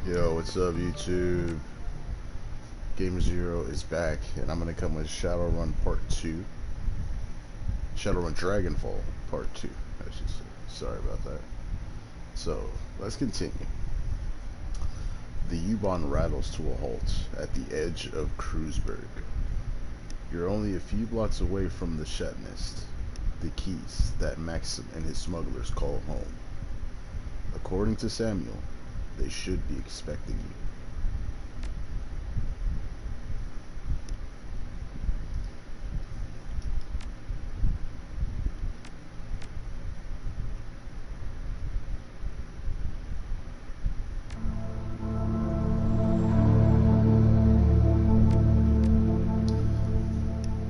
Yo, what's up, YouTube? Gamer Zero is back, and I'm gonna come with Shadowrun Part 2. Shadowrun Dragonfall Part 2, I should say. Sorry about that. So, let's continue. The U-Bahn rattles to a halt at the edge of Kreuzberg. You're only a few blocks away from the Shat Nest, the keys that Maxim and his smugglers call home. According to Samuel, they should be expecting you.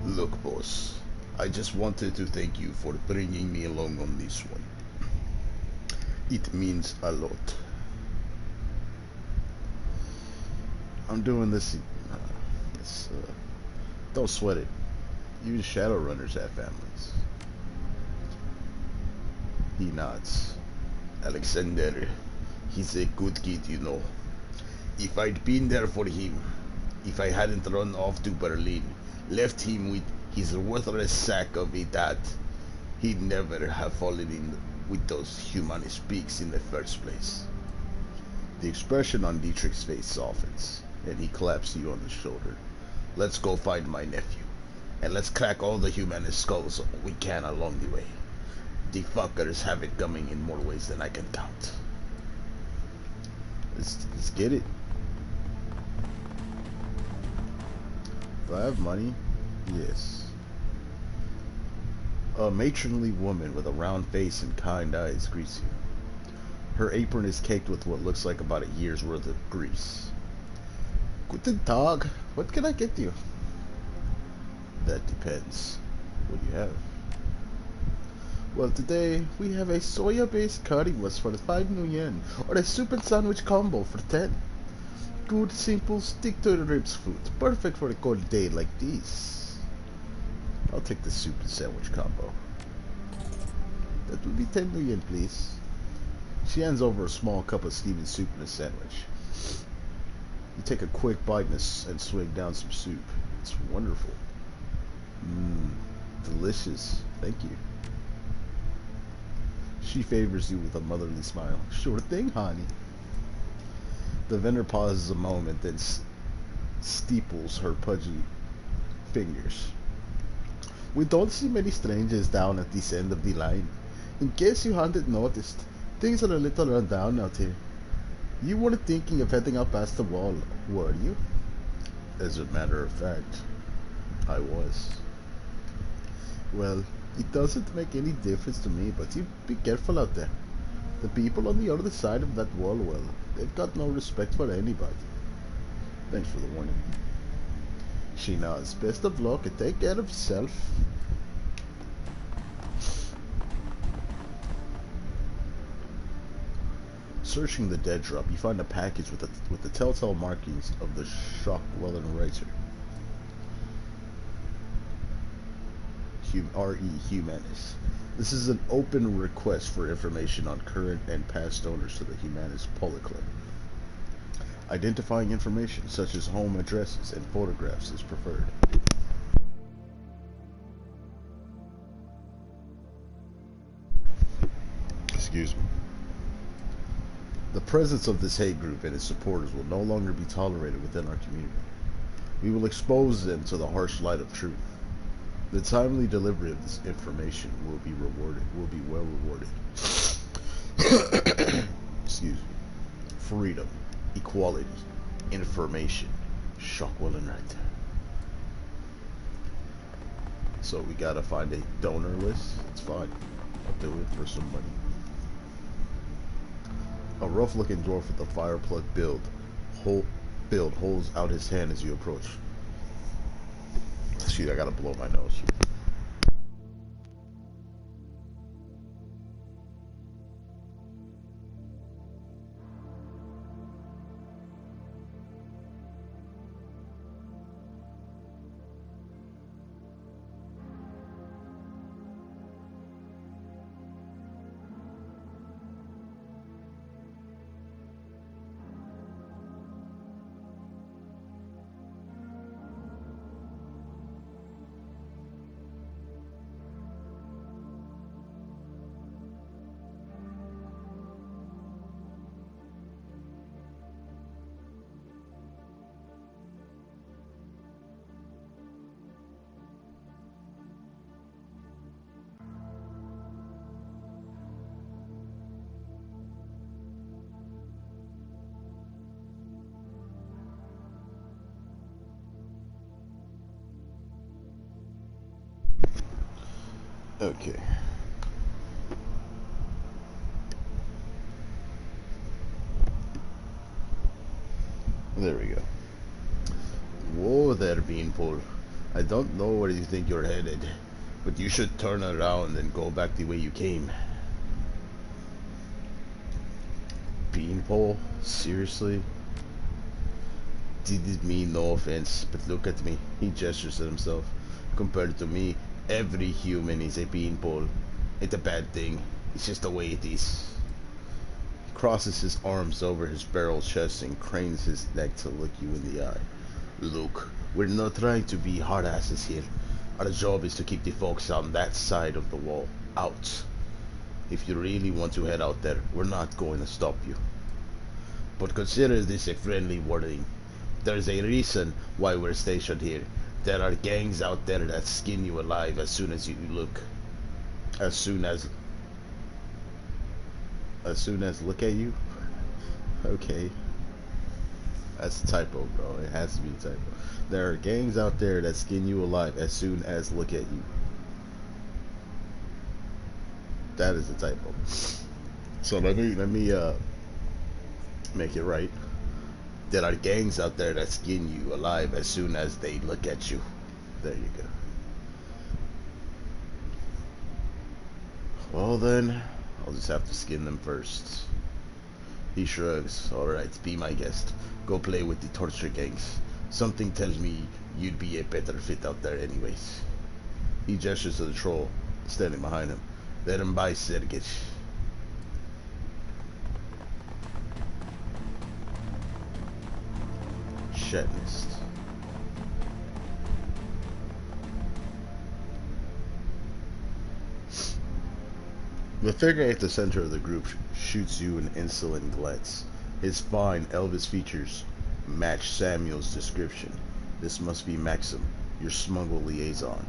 Look, boss, I just wanted to thank you for bringing me along on this one. It means a lot. I'm doing this. It's, don't sweat it. Even Shadowrunners have families. He nods. Alexander, he's a good kid, you know. If I'd been there for him, if I hadn't run off to Berlin, left him with his worthless sack of a dad, he'd never have fallen in with those humanist pigs in the first place. The expression on Dietrich's face softens, and he claps you on the shoulder. Let's go find my nephew, and let's crack all the humanist skulls we can along the way. The fuckers have it coming in more ways than I can count. Let's get it. Do I have money? Yes. A matronly woman with a round face and kind eyes greets you. Her apron is caked with what looks like about a year's worth of grease. Guten Tag. What can I get you? That depends. What do you have? Well, today we have a soya-based currywurst for 5 new yen, or a soup and sandwich combo for 10. Good, simple, stick-to-the-ribs food, perfect for a cold day like this. I'll take the soup and sandwich combo. That will be 10 new yen, please. She hands over a small cup of steaming soup and a sandwich. You take a quick bite and swig down some soup. It's wonderful. Delicious. Thank you. She favors you with a motherly smile. Sure thing, honey. The vendor pauses a moment, then steeples her pudgy fingers. We don't see many strangers down at this end of the line. In case you hadn't noticed, things are a little run down out here. You weren't thinking of heading up past the wall, were you? As a matter of fact, I was. Well, it doesn't make any difference to me, but you be careful out there. The people on the other side of that wall, well, they've got no respect for anybody. Thanks for the warning. She nods. Best of luck and take care of yourself. Searching the dead drop, you find a package with the telltale markings of the Shockwellen writer. R.E. Humanis. This is an open request for information on current and past owners to the Humanis Polyclub. Identifying information such as home addresses and photographs is preferred. Excuse me. The presence of this hate group and its supporters will no longer be tolerated within our community. We will expose them to the harsh light of truth. The timely delivery of this information will be well rewarded. Excuse me. Freedom, equality, information. Shockwellen right there. So we gotta find a donor list. It's fine. I'll do it for some money. A rough-looking dwarf with a fire plug build holds out his hand as you approach. Shoot, I gotta blow my nose. Okay. There we go. Whoa there, Beanpole. I don't know where you think you're headed, but you should turn around and go back the way you came. Beanpole? Seriously? Didn't mean no offense, but look at me. He gestures at himself. Compared to me, every human is a beanpole. It's a bad thing. It's just the way it is. He crosses his arms over his barrel chest and cranes his neck to look you in the eye. Look, we're not trying to be hard asses here. Our job is to keep the folks on that side of the wall out. If you really want to head out there, we're not going to stop you. But consider this a friendly warning. There's a reason why we're stationed here. There are gangs out there that skin you alive as soon as you look. As soon as look at you? Okay. That's a typo, bro. It has to be a typo. There are gangs out there that skin you alive as soon as look at you. That is a typo. So let me make it right. There are gangs out there that skin you alive as soon as they look at you. There you go. Well then, I'll just have to skin them first. He shrugs. Alright, be my guest. Go play with the torture gangs. Something tells me you'd be a better fit out there anyways. He gestures to the troll standing behind him. Let him by, Sergej. Shatnist. The figure at the center of the group shoots you an insolent glance. His fine Elvis features match Samuel's description. This must be Maxim, your smuggle liaison.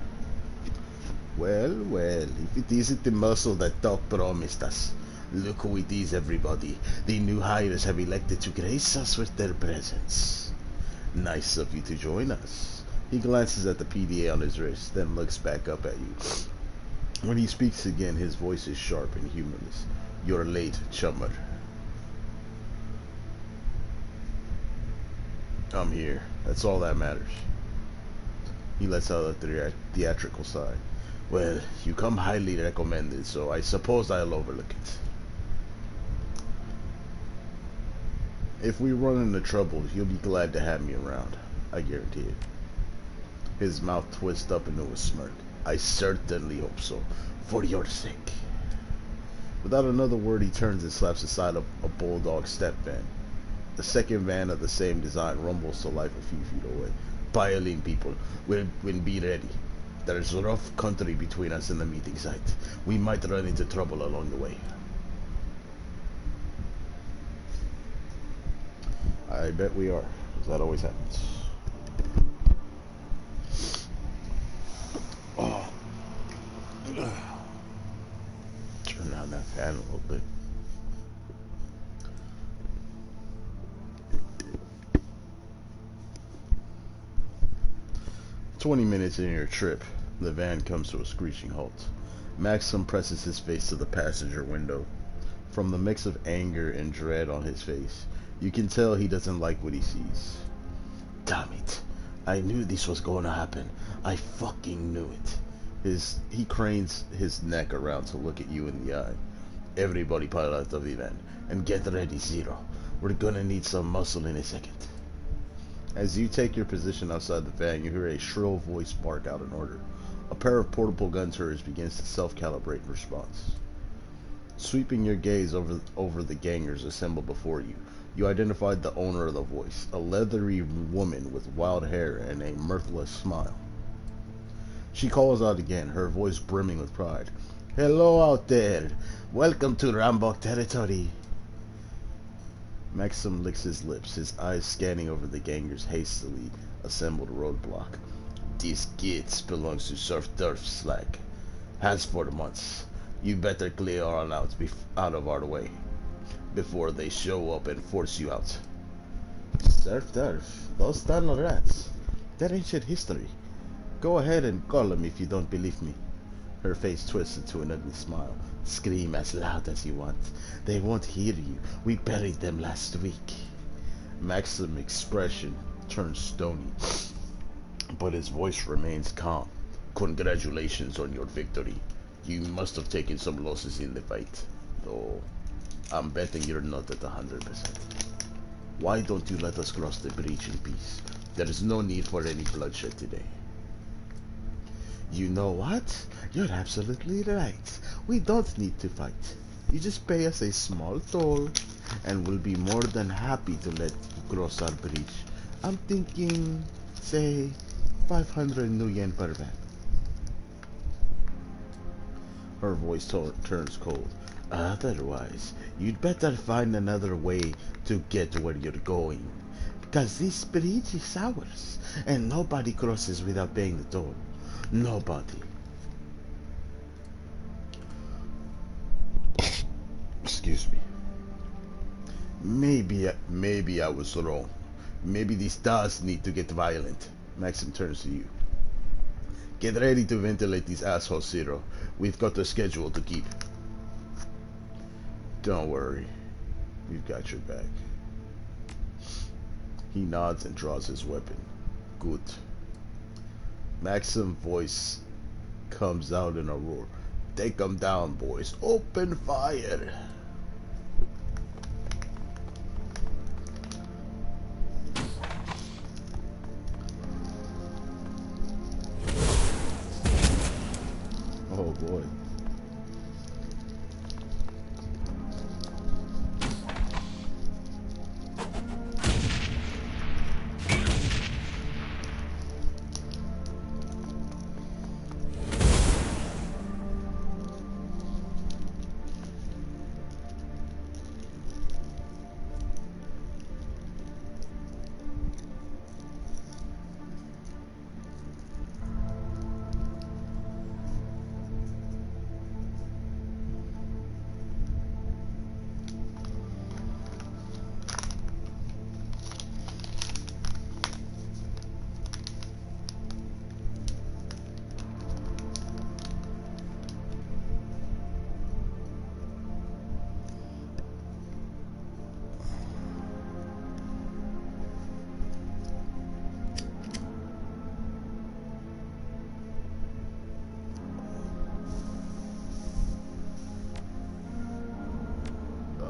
Well, well, if it isn't the muscle that Doc promised us. Look who it is, everybody. The new hires have elected to grace us with their presence. Nice of you to join us. He glances at the PDA on his wrist, then looks back up at you. When he speaks again, his voice is sharp and humorless. You're late, chummer. I'm here. That's all that matters. He lets out a theatrical sigh. Well, you come highly recommended, so I suppose I'll overlook it. If we run into trouble, you'll be glad to have me around. I guarantee it. His mouth twists up into a smirk. I certainly hope so. For your sake. Without another word, he turns and slaps aside a bulldog step van. The second van of the same design rumbles to life a few feet away. Pile in, people. We'll be ready. There's rough country between us and the meeting site. We might run into trouble along the way. I bet we are, because that always happens. Oh. Turn down that fan a little bit. "20 minutes into your trip, the van comes to a screeching halt. Maxim presses his face to the passenger window. From the mix of anger and dread on his face, you can tell he doesn't like what he sees. Damn it. I knew this was going to happen. I fucking knew it. He cranes his neck around to look at you in the eye. Everybody pile out of the van, and get ready, Zero. We're gonna need some muscle in a second. As you take your position outside the van, you hear a shrill voice bark out an order. A pair of portable gun turrets begins to self-calibrate in response. Sweeping your gaze over the gangers assembled before you, you identified the owner of the voice, a leathery woman with wild hair and a mirthless smile. She calls out again, her voice brimming with pride. Hello out there! Welcome to Rambok territory! Maxim licks his lips, his eyes scanning over the gangers' hastily assembled roadblock. This gate belongs to Surf Turf Slag. Has for months. You better clear on out of our way before they show up and force you out. Surf Turf? Those tunnel rats. They're ancient history. Go ahead and call them if you don't believe me. Her face twists into an ugly smile. Scream as loud as you want. They won't hear you. We buried them last week. Maxim's expression turns stony, but his voice remains calm. Congratulations on your victory. You must have taken some losses in the fight, though I'm betting you're not at 100%. Why don't you let us cross the breach in peace? There is no need for any bloodshed today. You know what? You're absolutely right. We don't need to fight. You just pay us a small toll, and we'll be more than happy to let you cross our breach. I'm thinking, say, 500 new yen per van. Her voice turns cold. Otherwise, you'd better find another way to get where you're going. Because this bridge is ours, and nobody crosses without paying the toll. Nobody. Excuse me. Maybe I was wrong. Maybe this does need to get violent. Maxim turns to you. Get ready to ventilate these assholes, Zero. We've got a schedule to keep. Don't worry. We've got your back. He nods and draws his weapon. Good. Maxim's voice comes out in a roar. Take them down, boys. Open fire. Oh boy.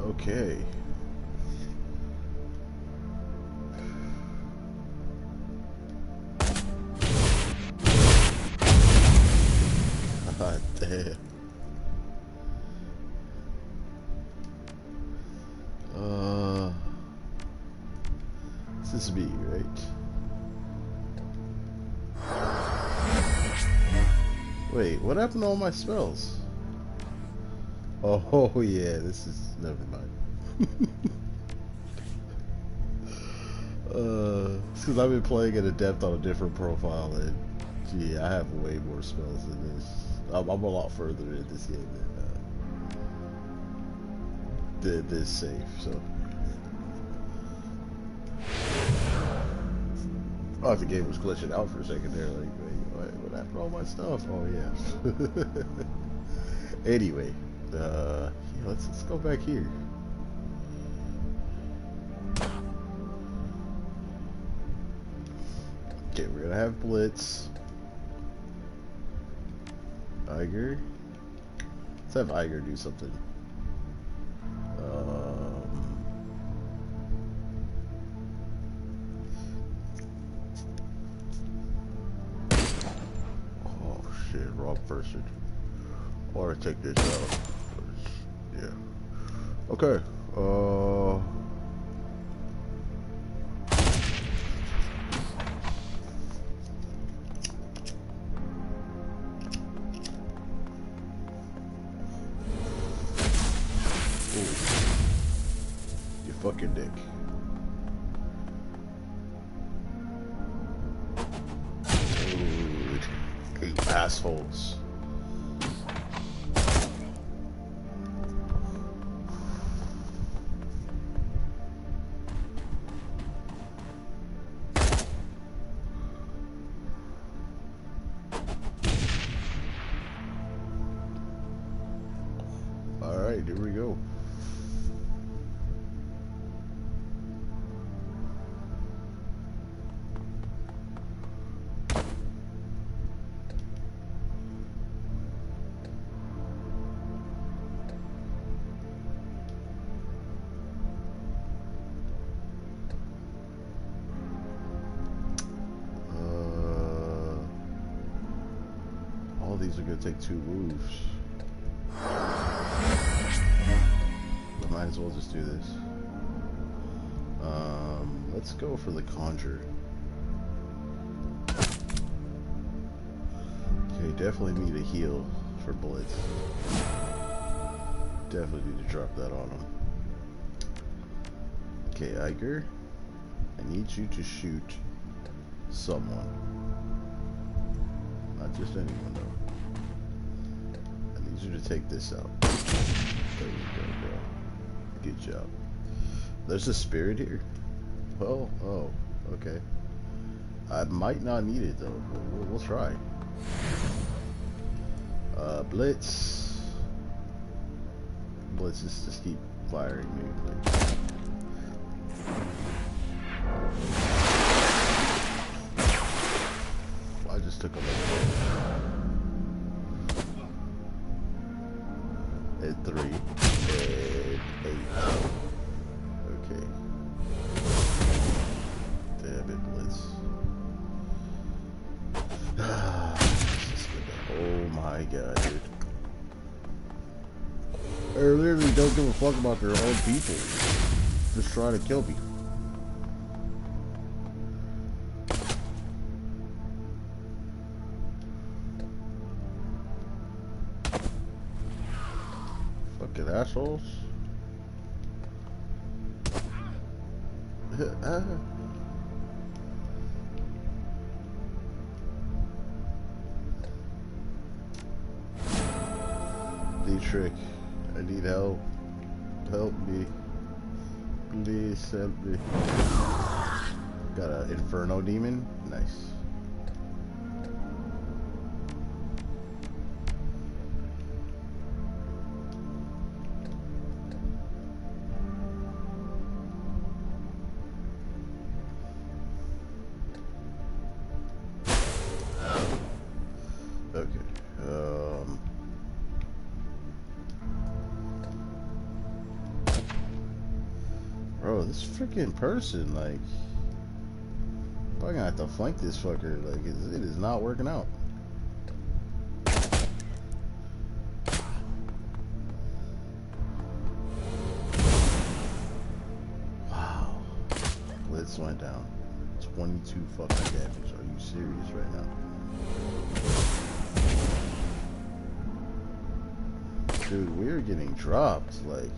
Okay. God damn. This is me, right? Wait, what happened to all my spells? Oh yeah, this is never mind. It's because I've been playing at Adept on a different profile, and gee, I have way more spells than this. I'm a lot further in this game than this save. So, oh, the game was glitching out for a second there. Like, wait, what happened to all my stuff? Oh yeah. Anyway. Yeah, let's go back here. Okay, we're gonna have Blitz. Iger. Let's have Iger do something. Oh shit, wrong person. Or take this out. Yeah. Okay. Ooh. You fucking dick. Ooh, 8 assholes. Alright, here we go. All these are gonna take 2 moves. But might as well just do this. Let's go for the conjure. Okay, definitely need a heal for Blitz. Definitely need to drop that on him. Okay, Iger, I need you to shoot someone. Not just anyone though. I need you to take this out. There you go, bro. Good job. There's a spirit here. Well, oh, okay. I might not need it though. We'll try. Blitz. Blitz just keep firing me. I just took a look. At 3 and 8. Okay. Damn it, Blitz. Oh my god, dude. They literally don't give a fuck about their own people. Just trying to kill me. Fucking assholes. D-Trick, I need help. Help me. Please help me. Got an Inferno Demon? Nice. Okay. Bro, this freaking person, like, probably gonna have to flank this fucker. Like, it is not working out. Wow. Blitz went down. 22 fucking damage. Are you serious right now? Dude, we're getting dropped, like.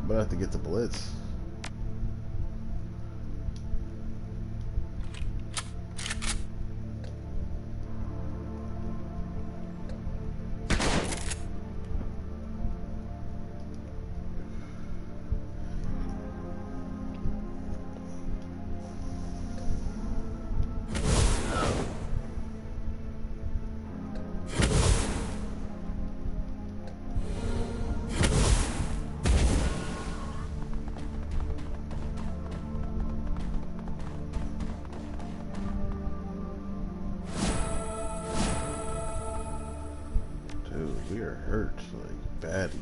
But I have to get the Blitz. We are hurt, like, badly.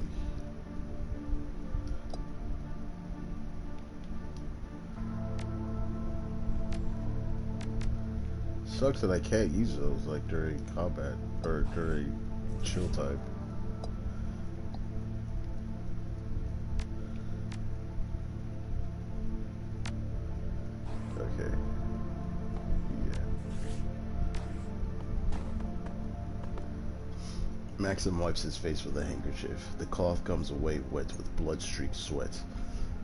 Sucks that I can't use those, like, during combat, or during chill time. Okay. Yeah. Maxim wipes his face with a handkerchief. The cloth comes away wet with blood-streaked sweat.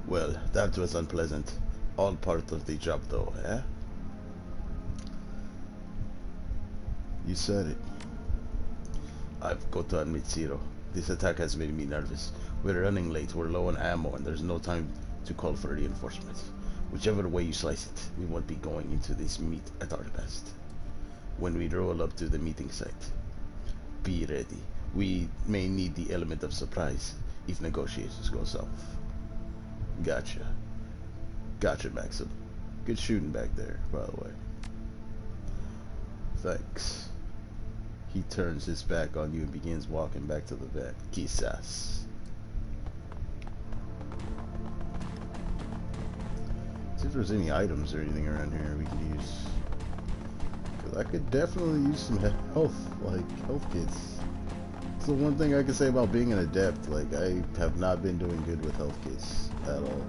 Well, that was unpleasant. All part of the job, though, eh? You said it. I've got to admit, Zero. This attack has made me nervous. We're running late, we're low on ammo, and there's no time to call for reinforcements. Whichever way you slice it, we won't be going into this meet at our best. When we roll up to the meeting site, be ready. We may need the element of surprise if negotiations go south. Gotcha. Gotcha, Maxim. Good shooting back there, by the way. Thanks. He turns his back on you and begins walking back to the van. Quizás. See if there's any items or anything around here we can use. Cause I could definitely use some health kits. It's the one thing I can say about being an adept. Like, I have not been doing good with health kits at all.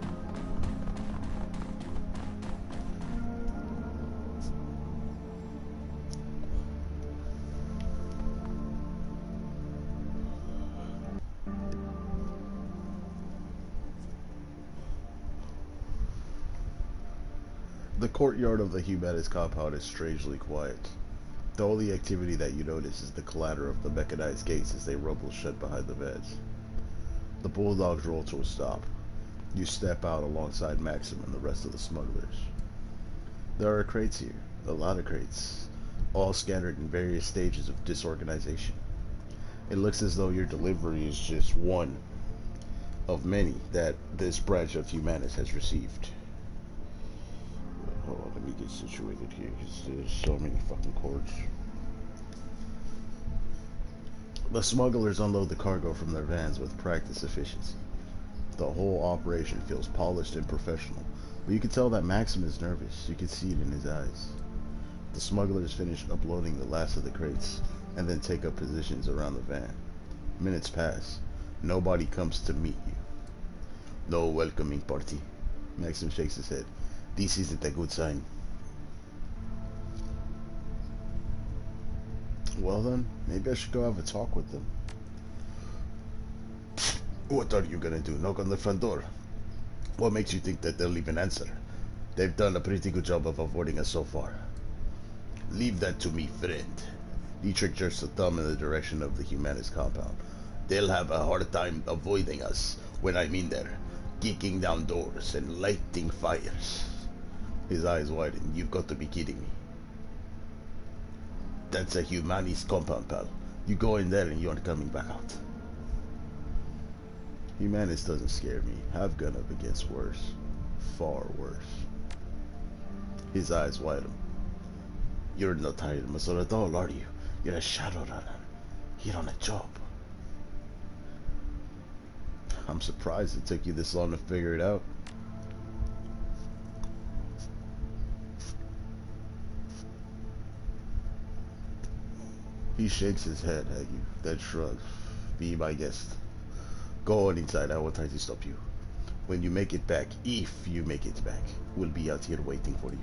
The courtyard of the Humanist compound is strangely quiet. The only activity that you notice is the clatter of the mechanized gates as they rumble shut behind the vans. The bulldogs roll to a stop. You step out alongside Maxim and the rest of the smugglers. There are crates here, a lot of crates, all scattered in various stages of disorganization. It looks as though your delivery is just one of many that this branch of Humanist has received. Hold on, let me get situated here, because there's so many fucking cords. The smugglers unload the cargo from their vans with practiced efficiency. The whole operation feels polished and professional, but you can tell that Maxim is nervous. You can see it in his eyes. The smugglers finish uploading the last of the crates, and then take up positions around the van. Minutes pass. Nobody comes to meet you. No welcoming party. Maxim shakes his head. This isn't a good sign. Well then, maybe I should go have a talk with them. What are you gonna do? Knock on the front door? What makes you think that they'll even answer? They've done a pretty good job of avoiding us so far. Leave that to me, friend. Dietrich jerks a thumb in the direction of the Humanist compound. They'll have a hard time avoiding us when I'm in there, kicking down doors and lighting fires. His eyes widen. You've got to be kidding me. That's a Humanist compound, pal. You go in there and you aren't coming back out. Humanist doesn't scare me. I've gone up against worse. Far worse. His eyes widen. You're not tired, Masur at all, are you? You're a Shadowrunner. Here on a job. I'm surprised it took you this long to figure it out. He shakes his head at you, then shrugs. Be my guest. Go on inside, I will try to stop you. When you make it back, if you make it back, we'll be out here waiting for you.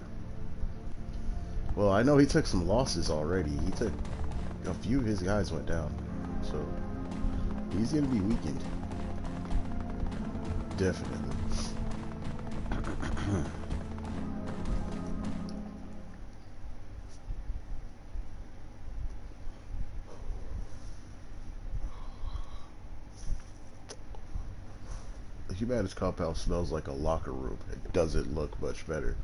Well, I know he took some losses already. He took... a few of his guys went down. So, he's gonna be weakened. Definitely. The Humanist compound smells like a locker room. It doesn't look much better.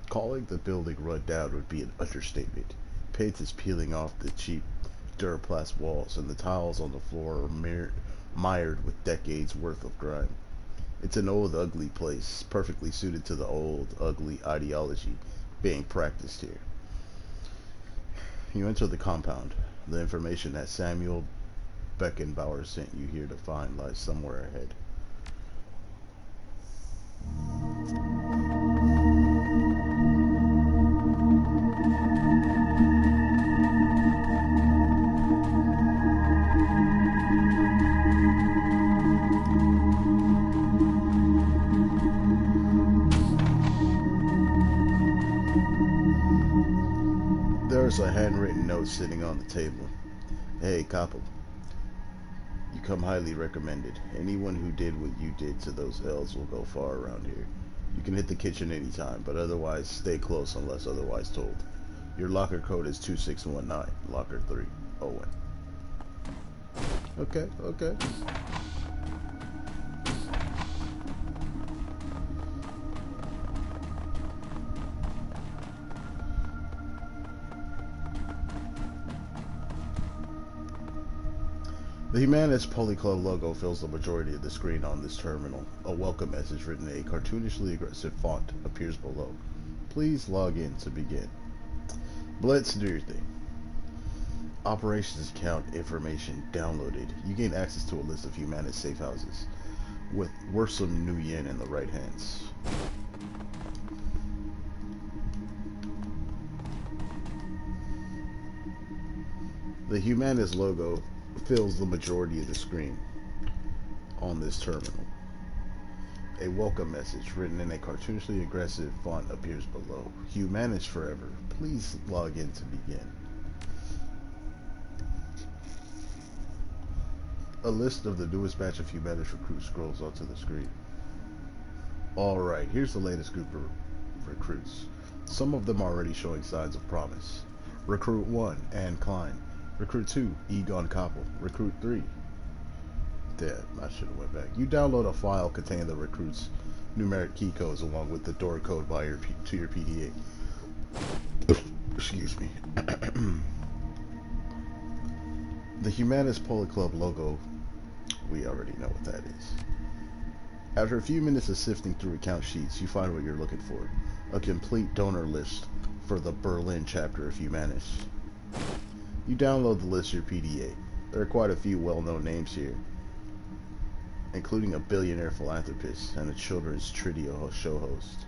Calling the building run down would be an understatement. Paint is peeling off the cheap Duraplast walls, and the tiles on the floor are mired with decades worth of grime. It's an old, ugly place, perfectly suited to the old, ugly ideology being practiced here. You enter the compound. The information that Samuel Beckenbauer sent you here to find lies somewhere ahead. There's a handwritten note sitting on the table. Hey, couple. come highly recommended. Anyone who did what you did to those elves will go far around here. You can hit the kitchen anytime, but otherwise stay close unless otherwise told. Your locker code is 2619, locker 3, Owen. Okay, okay. The Humanist Poly Club logo fills the majority of the screen on this terminal. A welcome message written in a cartoonishly aggressive font appears below. Please log in to begin. Let's do your thing. Operations account information downloaded. You gain access to a list of Humanist safe houses with worth some new yen in the right hands. The Humanist logo fills the majority of the screen on this terminal. A welcome message written in a cartoonishly aggressive font appears below. Humanist forever. Please log in to begin. A list of the newest batch of Humanist recruits scrolls onto the screen. Alright, here's the latest group of recruits. Some of them already showing signs of promise. Recruit 1, Ann Klein. Recruit 2, Egon Koppel. Recruit 3. Damn, I should have went back. You download a file containing the recruits' numeric key codes along with the door code via to your PDA. Excuse me. The Humanist Poly Club logo, we already know what that is. After a few minutes of sifting through account sheets, you find what you're looking for. A complete donor list for the Berlin chapter of Humanist. You download the list to your PDA. There are quite a few well-known names here, including a billionaire philanthropist and a children's trio show host.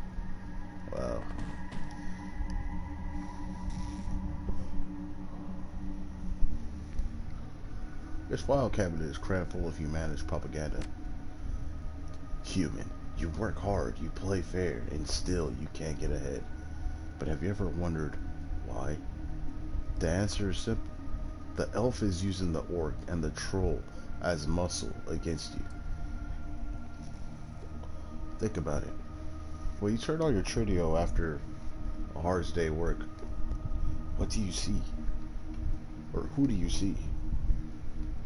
Wow. This file cabinet is crammed full of Humanist propaganda. Human, you work hard, you play fair, and still you can't get ahead. But have you ever wondered why? The answer is simple. The elf is using the orc and the troll as muscle against you. Think about it. When you turn on your trio after a hard day's work, what do you see? Or who do you see?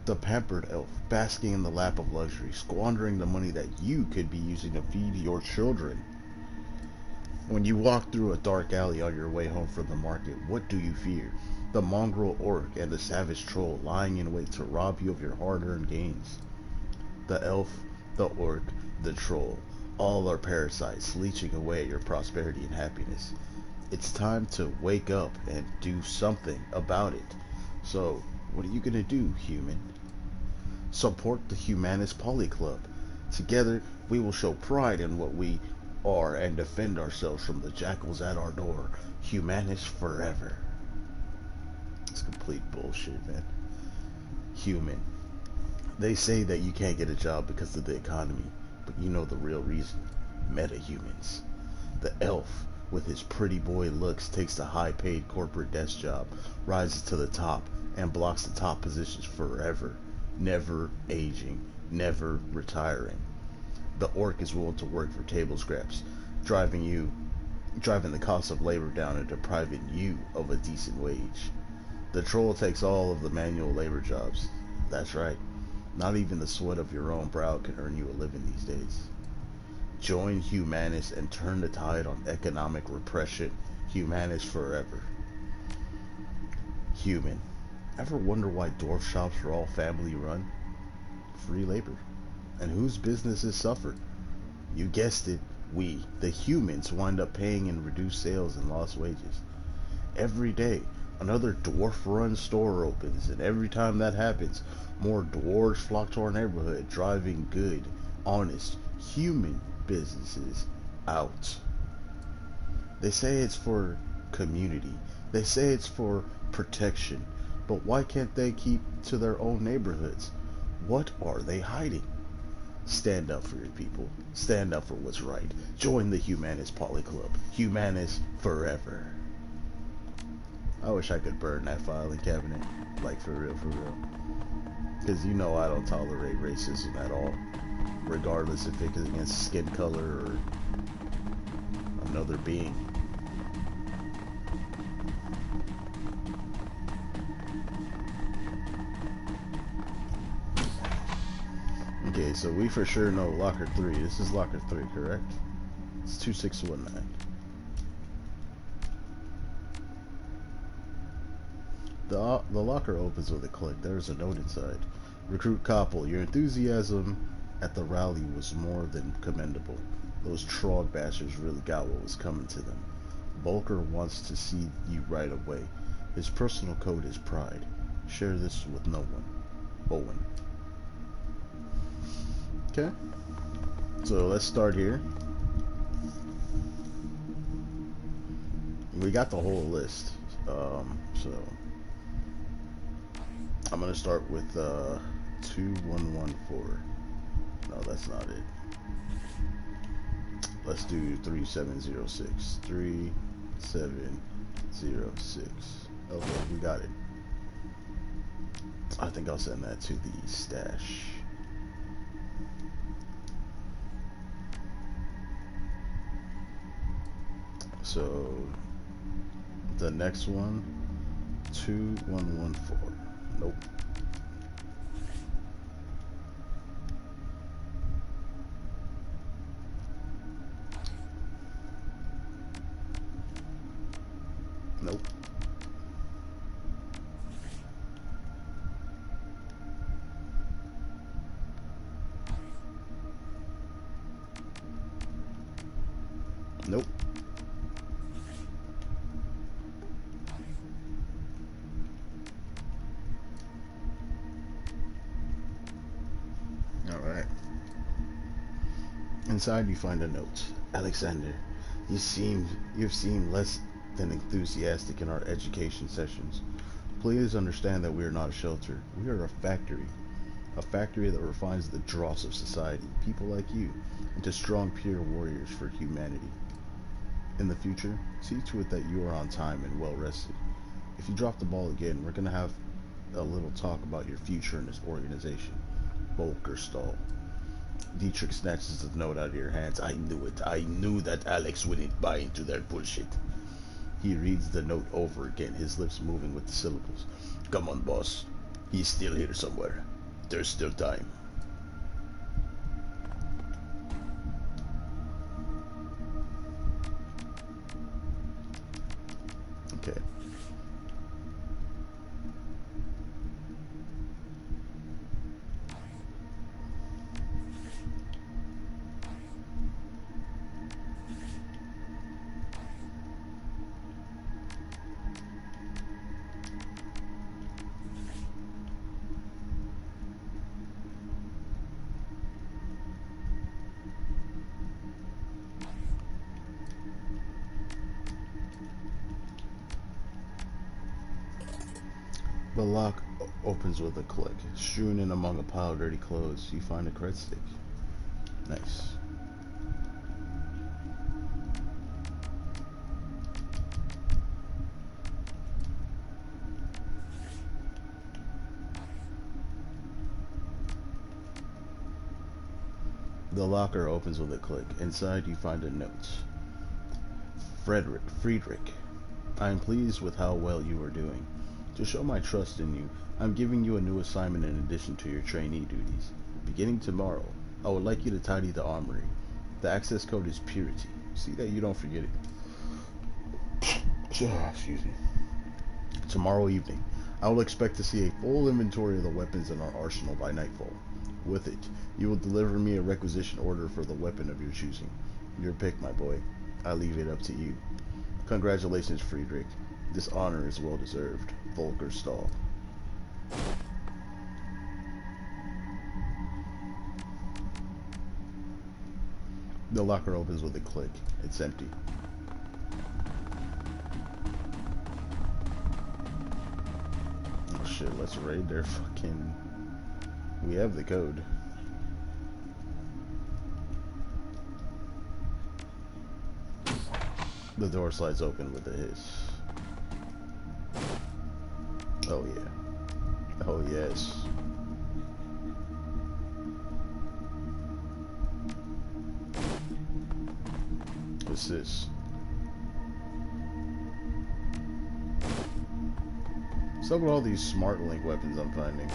The pampered elf, basking in the lap of luxury, squandering the money that you could be using to feed your children. When you walk through a dark alley on your way home from the market, what do you fear? The mongrel orc and the savage troll lying in wait to rob you of your hard-earned gains. The elf, the orc, the troll, all are parasites leeching away at your prosperity and happiness. It's time to wake up and do something about it. So, what are you gonna do, human? Support the Humanist Poly Club. Together, we will show pride in what we are and defend ourselves from the jackals at our door. Humanist forever. It's complete bullshit, man. Human. They say that you can't get a job because of the economy, but you know the real reason. Meta-humans. The elf, with his pretty boy looks, takes the high-paid corporate desk job, rises to the top, and blocks the top positions forever. Never aging, never retiring. The orc is willing to work for table scraps, driving the cost of labor down and depriving you of a decent wage. The troll takes all of the manual labor jobs. That's right. Not even the sweat of your own brow can earn you a living these days. Join Humanist and turn the tide on economic repression. Humanist forever. Human. Ever wonder why dwarf shops are all family run? Free labor. And whose businesses suffer? You guessed it, we, the humans, wind up paying in reduced sales and lost wages. Every day, another dwarf-run store opens, and every time that happens, more dwarves flock to our neighborhood, driving good, honest, human businesses out. They say it's for community. They say it's for protection. But why can't they keep to their own neighborhoods? What are they hiding? Stand up for your people. Stand up for what's right. Join the Humanist Poly Club. Humanist forever. I wish I could burn that filing cabinet. Like, for real, for real. Because you know I don't tolerate racism at all, regardless if it's against skin color or another being. Okay, so we for sure know locker 3. This is locker 3, correct? It's 2619. The locker opens with a click. There's a note inside. Recruit Koppel, your enthusiasm at the rally was more than commendable. Those Trog bastards really got what was coming to them. Volker wants to see you right away. His personal code is pride. Share this with no one. Owen. Okay. So let's start here. We got the whole list. So I'm gonna start with 2114. No, that's not it. Let's do 3706. 3706. Okay, we got it. I think I'll send that to the stash. So the next one, 2114. Nope. Nope. Nope. Alright. Inside you find a note. Alexander, you've seemed less than enthusiastic in our education sessions. Please understand that we are not a shelter. We are a factory. A factory that refines the dross of society, people like you, into strong, pure warriors for humanity. In the future, see to it that you are on time and well rested. If you drop the ball again, we're gonna have a little talk about your future in this organization. Bolkerstall. Dietrich snatches the note out of your hands. I knew it. I knew that Alex wouldn't buy into their bullshit. He reads the note over again, his lips moving with the syllables. Come on, boss. He's still here somewhere. There's still time. Okay. The lock opens with a click. Strewn in among a pile of dirty clothes, you find a cred stick. Nice. The locker opens with a click. Inside you find a note. Friedrich, I am pleased with how well you are doing. To show my trust in you, I'm giving you a new assignment in addition to your trainee duties. Beginning tomorrow, I would like you to tidy the armory. The access code is purity. See that you don't forget it. Excuse me. Tomorrow evening, I will expect to see a full inventory of the weapons in our arsenal by nightfall. With it, you will deliver me a requisition order for the weapon of your choosing. Your pick, my boy. I leave it up to you. Congratulations, Friedrich. This honor is well deserved. Volker Stahl. The locker opens with a click. It's empty. Oh shit, let's raid their fucking... We have the code. The door slides open with a hiss. Oh yeah. Oh yes. What's this? What's up with all these smart link weapons I'm finding?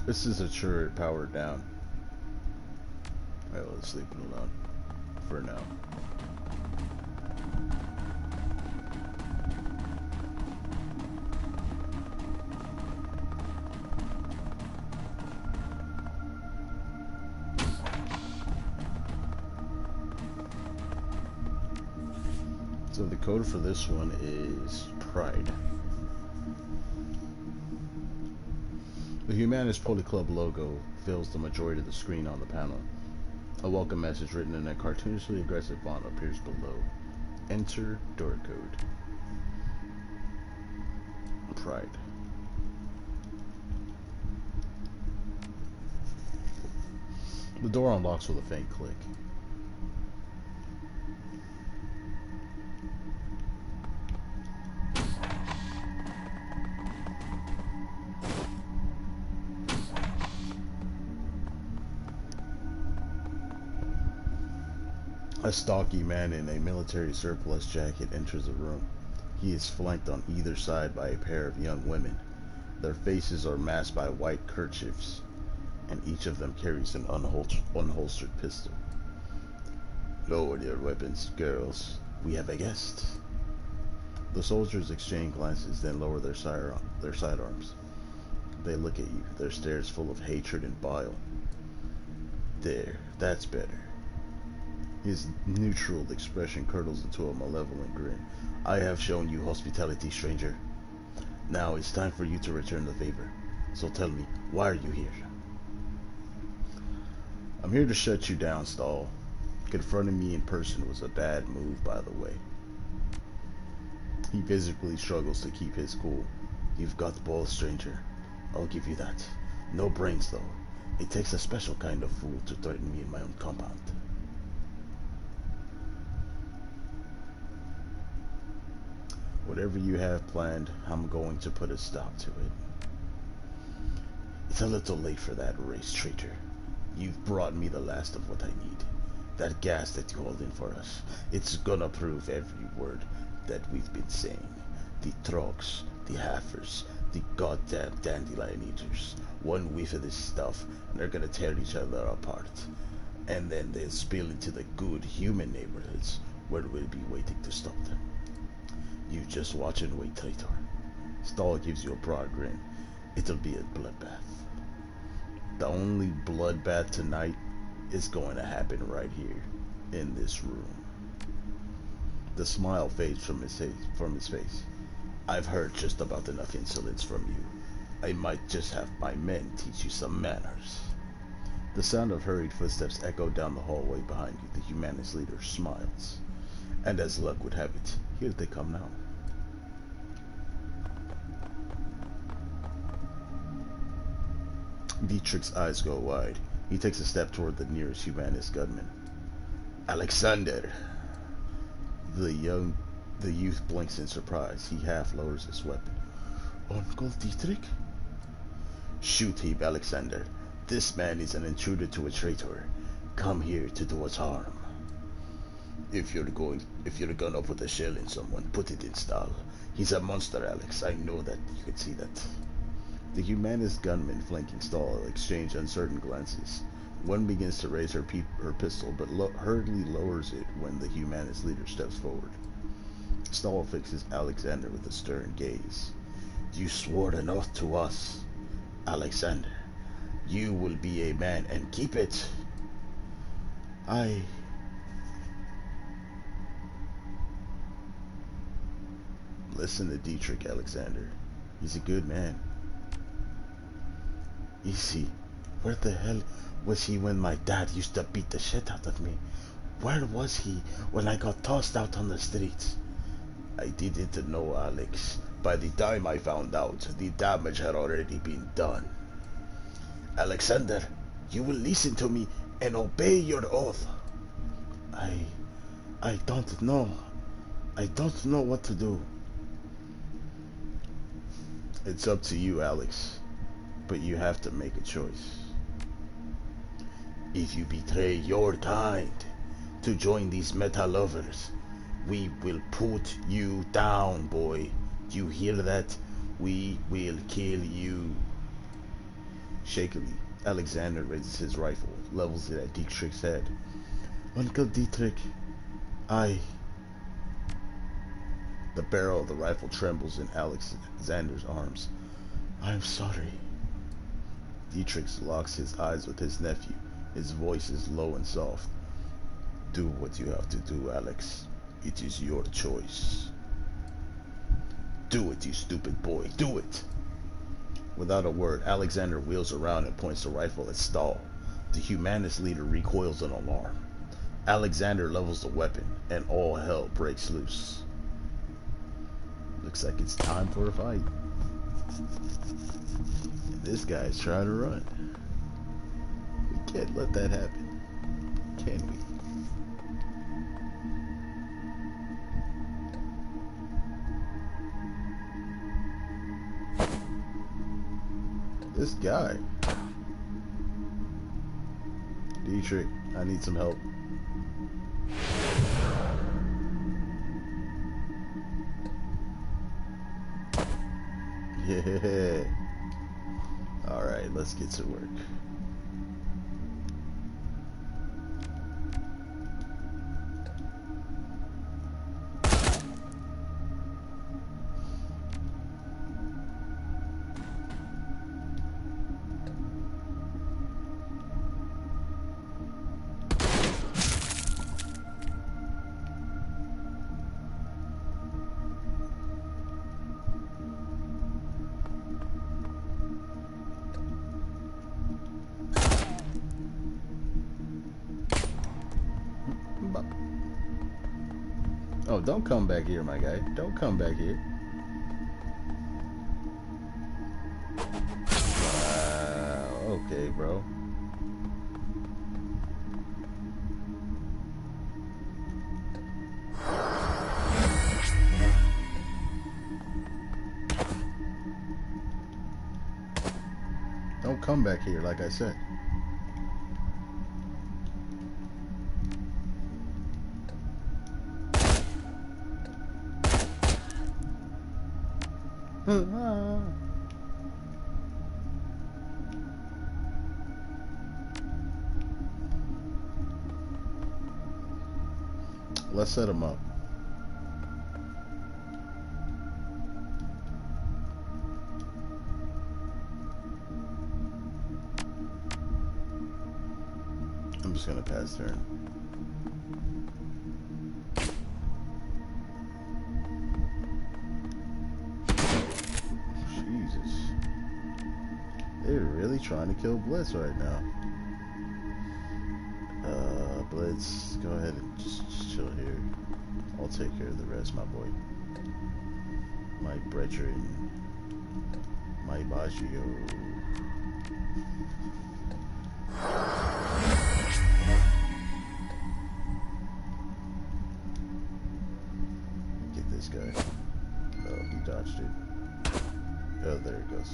This is a turret powered down. Alright, let's leave it alone. For now. So the code for this one is Pride. The Humanist Poli Club logo fills the majority of the screen on the panel. A welcome message written in a cartoonishly aggressive font appears below. Enter door code. Pride. The door unlocks with a faint click. A stocky man in a military surplus jacket enters the room. He is flanked on either side by a pair of young women. Their faces are masked by white kerchiefs, and each of them carries an unholstered pistol. Lower your weapons, girls. We have a guest. The soldiers exchange glances, then lower their sidearms. They look at you, their stares full of hatred and bile. There, that's better. His neutral expression curdles into a malevolent grin. I have shown you hospitality, stranger. Now it's time for you to return the favor. So tell me, why are you here? I'm here to shut you down, Stahl. Confronting me in person was a bad move, by the way. He visibly struggles to keep his cool. You've got balls, stranger. I'll give you that. No brains, though. It takes a special kind of fool to threaten me in my own compound. Whatever you have planned, I'm going to put a stop to it. It's a little late for that, race traitor. You've brought me the last of what I need. That gas that you called in for us. It's gonna prove every word that we've been saying. The trogs, the halfers, the goddamn dandelion eaters. One whiff of this stuff, and they're gonna tear each other apart. And then they'll spill into the good human neighborhoods, where we'll be waiting to stop them. You just watch and wait, traitor. Stahl gives you a broad grin. It'll be a bloodbath. The only bloodbath tonight is going to happen right here, in this room. The smile fades from his face. I've heard just about enough insolence from you. I might just have my men teach you some manners. The sound of hurried footsteps echoed down the hallway behind you. The Humanist leader smiles. And as luck would have it, here they come now. Dietrich's eyes go wide. He takes a step toward the nearest Humanist gunman. Alexander! The youth blinks in surprise. He half lowers his weapon. Uncle Dietrich? Shoot him, Alexander. This man is an intruder to a traitor. Come here to do us harm. If you're gonna put a shell in someone, put it in Stahl. He's a monster, Alex. I know that. You can see that. The Humanist gunmen flanking Stahl exchange uncertain glances. One begins to raise her pistol, but hurriedly lowers it when the Humanist leader steps forward. Stahl fixes Alexander with a stern gaze. You swore an oath to us, Alexander. You will be a man and keep it. Listen to Dietrich, Alexander. He's a good man. Easy. Where the hell was he when my dad used to beat the shit out of me? Where was he when I got tossed out on the streets? I didn't know, Alex. By the time I found out, the damage had already been done. Alexander, you will listen to me and obey your oath. I don't know. I don't know what to do. It's up to you, Alex. But you have to make a choice. If you betray your kind to join these meta lovers, we will put you down, boy. Do you hear that? We will kill you. Shakily, Alexander raises his rifle, levels it at Dietrich's head. Uncle Dietrich, The barrel of the rifle trembles in Alexander's arms. I'm sorry. Dietrich locks his eyes with his nephew. His voice is low and soft. Do what you have to do, Alex. It is your choice. Do it, you stupid boy. Do it! Without a word, Alexander wheels around and points the rifle at Stahl. The humanist leader recoils in alarm. Alexander levels the weapon, and all hell breaks loose. Looks like it's time for a fight. This guy's trying to run. We can't let that happen, can we? This guy. Dietrich, I need some help. Yeah. Alright, let's get to work. Oh, don't come back here, my guy. Don't come back here. Wow, okay, bro. Don't come back here, like I said. Let's set him up. I'm just gonna pass turn. Jesus. They're really trying to kill Blitz right now. Blitz, go ahead and just chill here. I'll take care of the rest, my boy. My brethren. My Baggio. Get this guy. Oh, he dodged it. Oh, there it goes.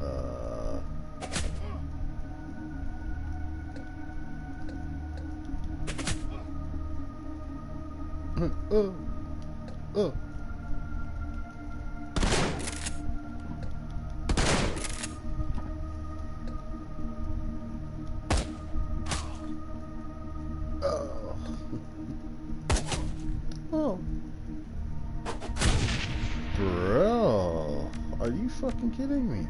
Oh. Oh. Oh. Bro, are you fucking kidding me?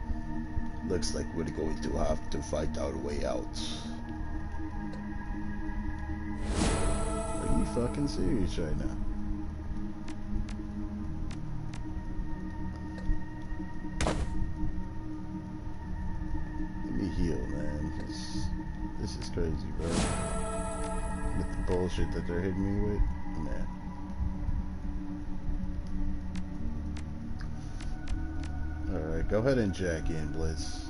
Looks like we're going to have to fight our way out. Are you fucking serious right now? Let me heal, man, because this is crazy, bro. With the bullshit that they're hitting me with, man. Alright, go ahead and jack in, Blitz.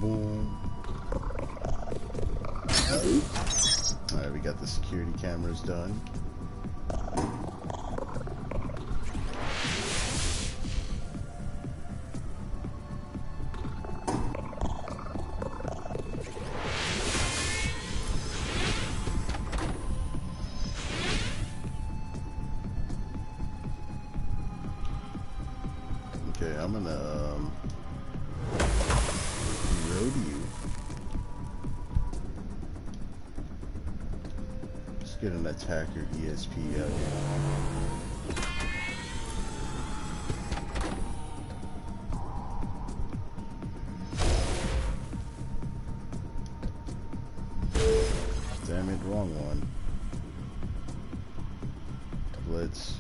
Boom. Alright, we got the security cameras done. Okay, I'm gonna road you. Let's get an attacker ESP out here. Damn it, wrong one. Blitz.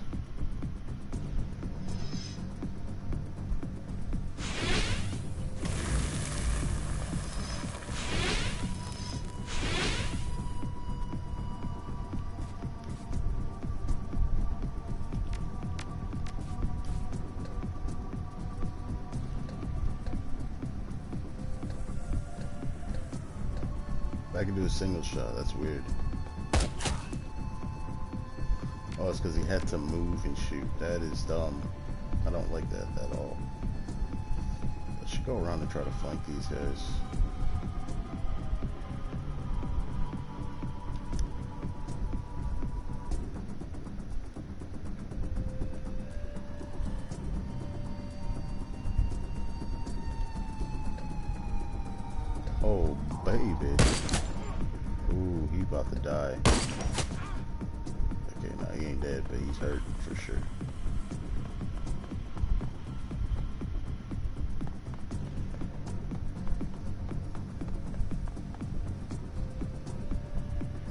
I can do a single shot, that's weird. Oh, it's because he had to move and shoot. That is dumb. I don't like that at all. I should go around and try to flank these guys. Oh, baby. Ooh, he about to die. Okay, no, he ain't dead, but he's hurt for sure.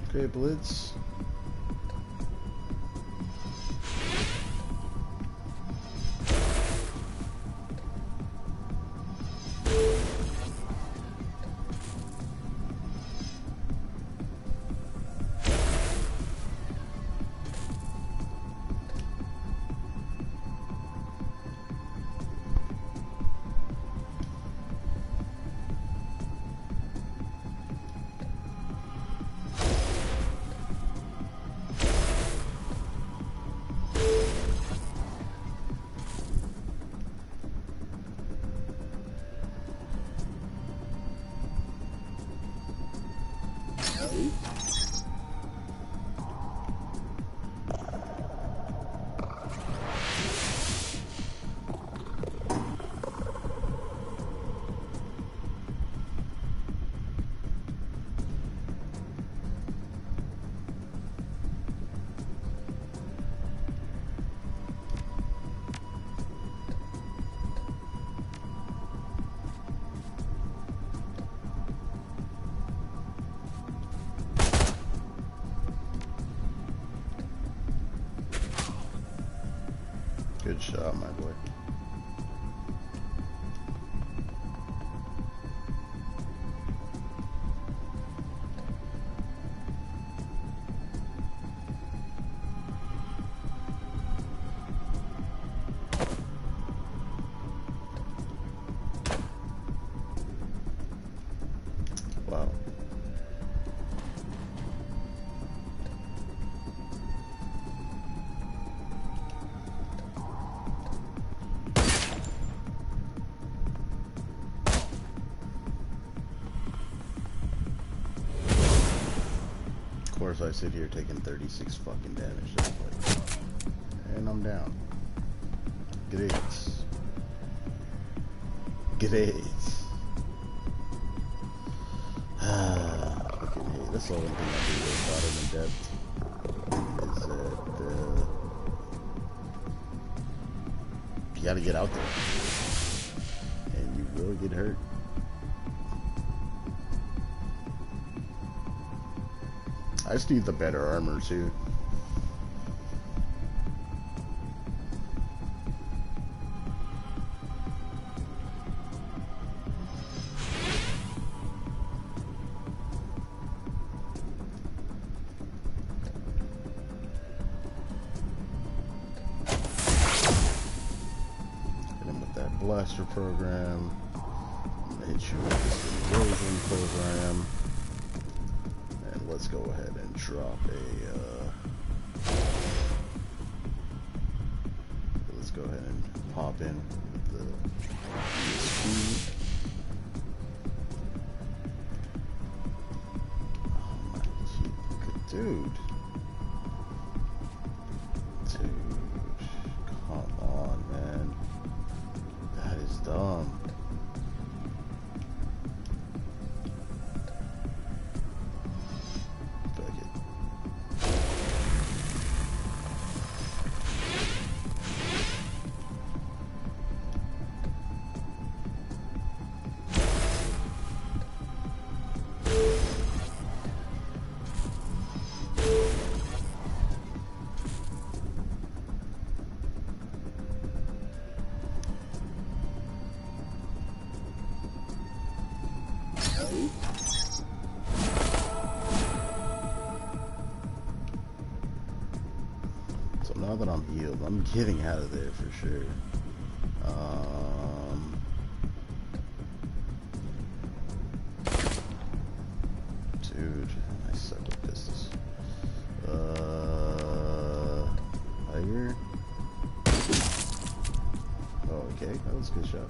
Okay, Blitz. Good shot, my boy. Wow. course, I sit here taking 36 fucking damage. That's like, and I'm down. Great. Great. Fucking hate. That's the only thing I do about it in depth. Is that you gotta get out there. And you will get hurt. I just need the better armor too. Hit him with that blaster program. I'm gonna hit you with this erosion program. Let's go ahead and drop a, let's go ahead and pop in with the ESP. Oh my dude. Dude, come on, man. That is dumb. So now that I'm healed, I'm getting out of there for sure. Dude, I suck with pistols. Higher. Oh, okay, that was a good shot.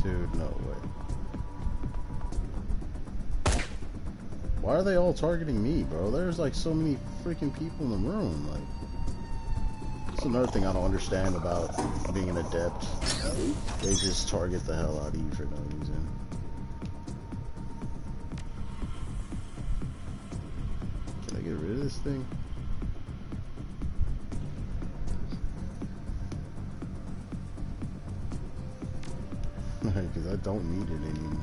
Dude, no way. Why are they all targeting me, bro? There's like so many freaking people in the room. Like, that's another thing I don't understand about being an adept. They just target the hell out of you for no reason. Can I get rid of this thing? Because I don't need it anymore.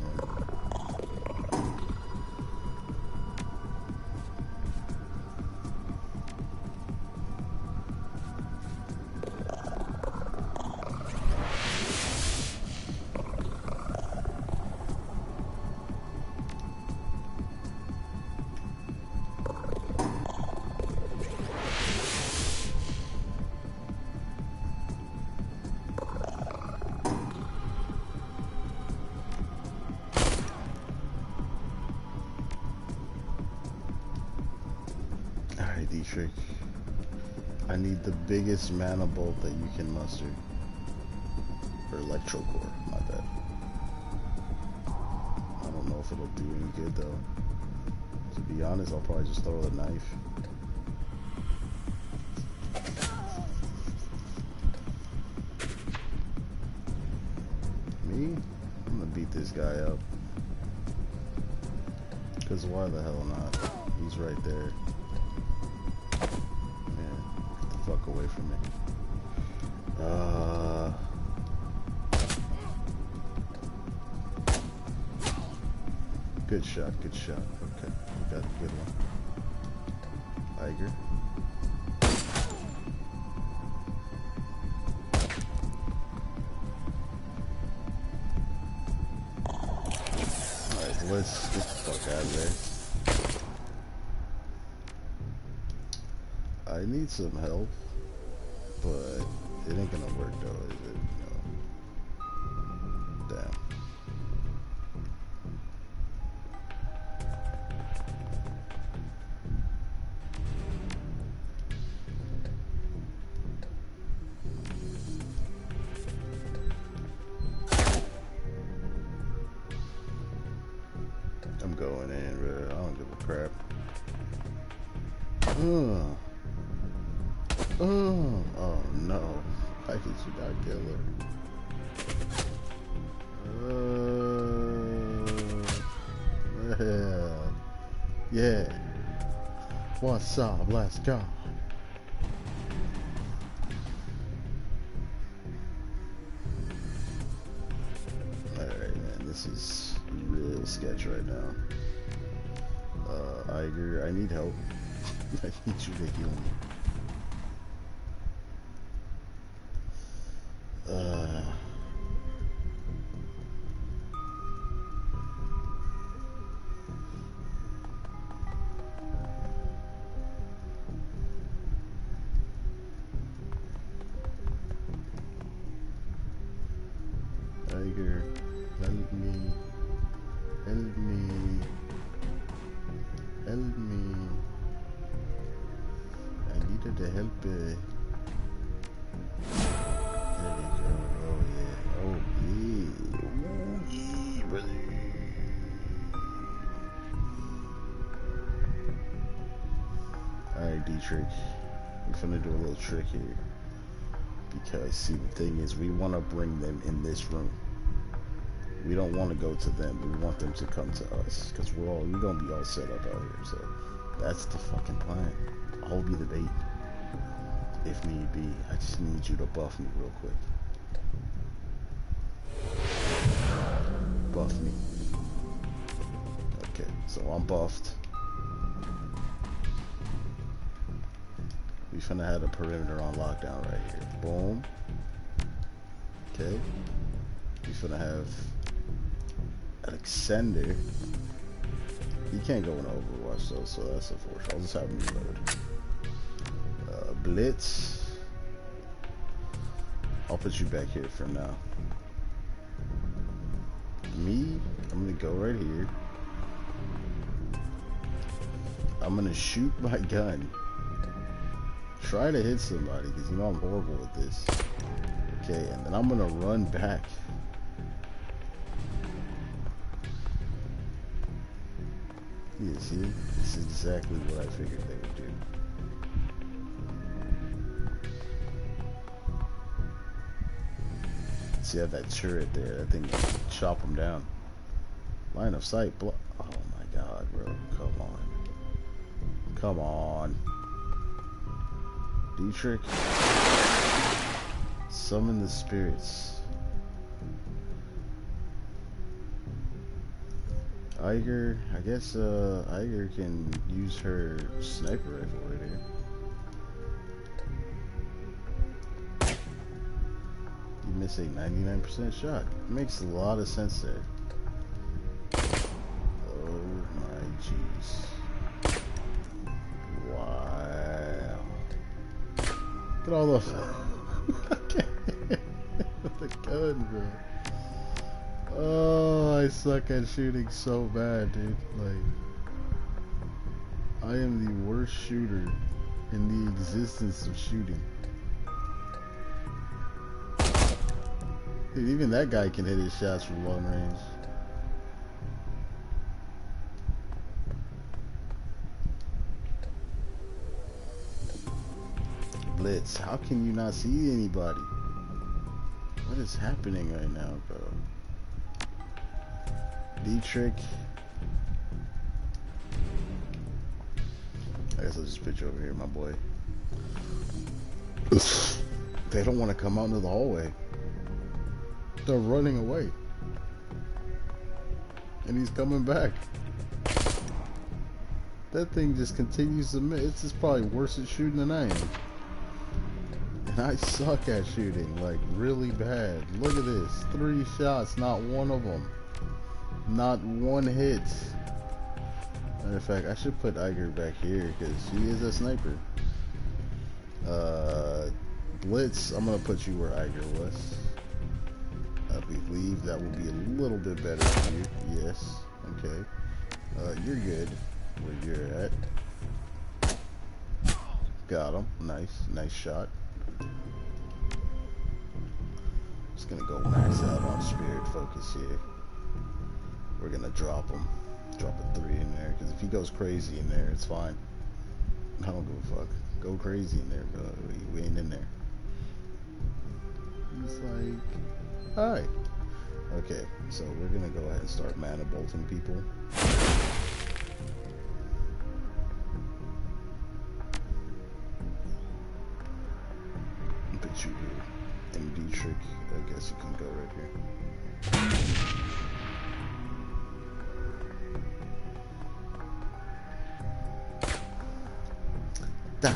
Dietrich, I need the biggest mana bolt that you can muster. Or electro core, my bad. I don't know if it'll do any good though. To be honest, I'll probably just throw the knife. Me? I'm gonna beat this guy up. Cause why the hell not? He's right there. Fuck away from me. Good shot, good shot. Okay, we got a good one. Tiger. Alright, let's get the fuck out of there. I need some help. but it ain't gonna work though, is it? No. Damn. I'm going in, bro. I don't give a crap. Oh no. Why did you not kill her? Yeah. What's up? Let's go. Alright, man. This is real sketch right now. Iger, I need help. I need you to heal me. Iger, help me. Help me. Help me. I needed the help. There you go. Oh yeah. Oh yeah. Oh yeah, brother. Alright, D-Trick. We're gonna do a little trick here. Because, see, the thing is, we want to bring them in this room. We don't want to go to them. We want them to come to us. Because we're going to be all set up out here. So, that's the fucking plan. I'll be the bait. If need be. I just need you to buff me real quick. Buff me. Okay, so I'm buffed. We finna have a perimeter on lockdown right here. Boom. Okay. We finna have Alexander. He can't go in Overwatch though, so that's a force. I'll just have him reload. Blitz. I'll put you back here for now. Me, I'm gonna go right here. I'm gonna shoot my gun. Try to hit somebody, because you know I'm horrible with this. Okay, and then I'm gonna run back. Yeah, see? This is exactly what I figured they would do. See, I have that turret there. That thing can chop them down. Line of sight. Oh my god, bro. Come on. Come on. D-Trick. Summon the spirits. Iger, I guess Iger can use her sniper rifle right here. You miss a 99% shot. Makes a lot of sense there. Oh my jeez. Wow. Look at all the the gun, bro. Oh, I suck at shooting so bad, dude. Like, I am the worst shooter in the existence of shooting. Dude, even that guy can hit his shots from long range. Blitz, how can you not see anybody? What is happening right now, bro? D-Trick. I guess I'll just pitch over here, my boy. They don't want to come out into the hallway. They're running away. And he's coming back. That thing just continues to miss. It's just probably worse at shooting than I am. And I suck at shooting, like, really bad. Look at this. 3 shots, not one of them. Not one hit. Matter of fact, I should put Iger back here, because she is a sniper. Blitz, I'm gonna put you where Iger was. I believe that will be a little bit better for you. Yes. Okay. You're good where you're at. Got him. Nice shot. Just gonna go max out on Spirit Focus here. We're gonna drop him. Drop a 3 in there, because if he goes crazy in there, it's fine. I don't give a fuck. Go crazy in there, bro. We ain't in there. He's like, hi. Okay, so we're gonna go ahead and start mana bolting people. Put you here. MD trick, I guess you can go right here. Da.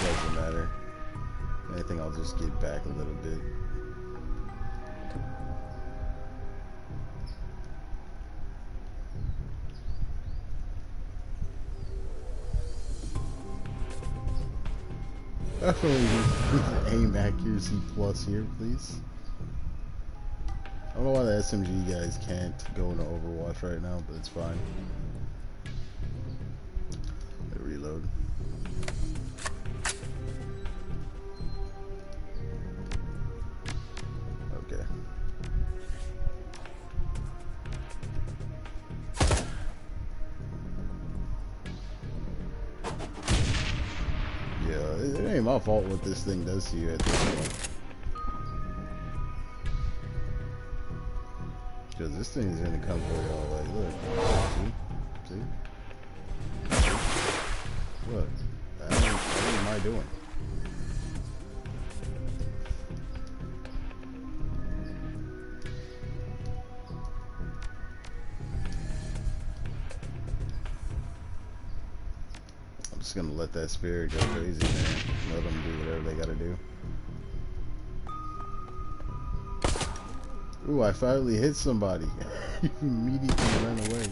Doesn't matter. I think I'll just get back a little bit. Definitely aim accuracy plus here, please. I don't know why the SMG guys can't go into Overwatch right now, but it's fine. Let me reload. Okay. Yeah, it ain't my fault what this thing does to you at this point. Because this thing is gonna come for y'all, like, look. See? Look. What am I doing? I'm just gonna let that spirit go crazy, man. Let them do whatever they gotta do. Ooh, I finally hit somebody. He immediately ran away.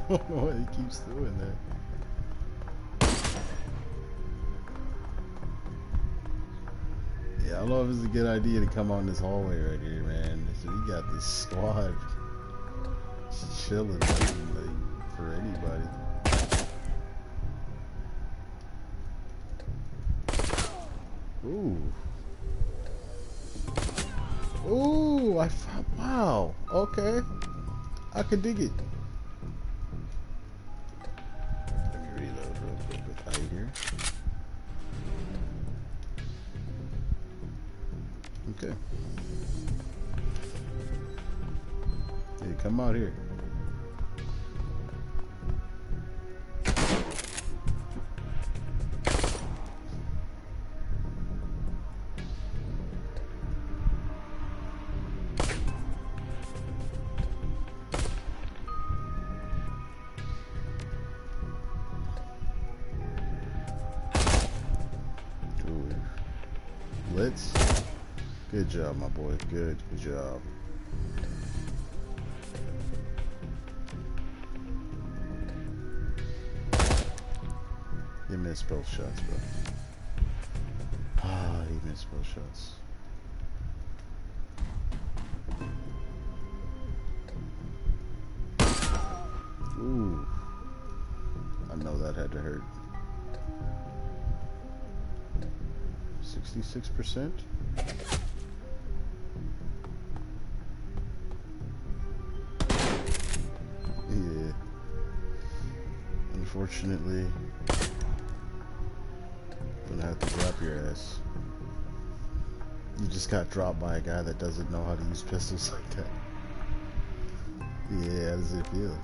I don't know why he keeps doing that. Yeah, I don't know if it's a good idea to come on this hallway right here, man. So we got this squad just chilling, like, for anybody. Ooh. Ooh, wow. Okay. I could dig it. Here. Okay. Hey, come out here. Blitz. Good job, my boy. Good job. You missed both shots, bro. Ah, he missed both shots. Ooh. I know that had to hurt. 66%? Yeah. Unfortunately, gonna have to drop your ass. You just got dropped by a guy that doesn't know how to use pistols like that. Yeah, how does it feel?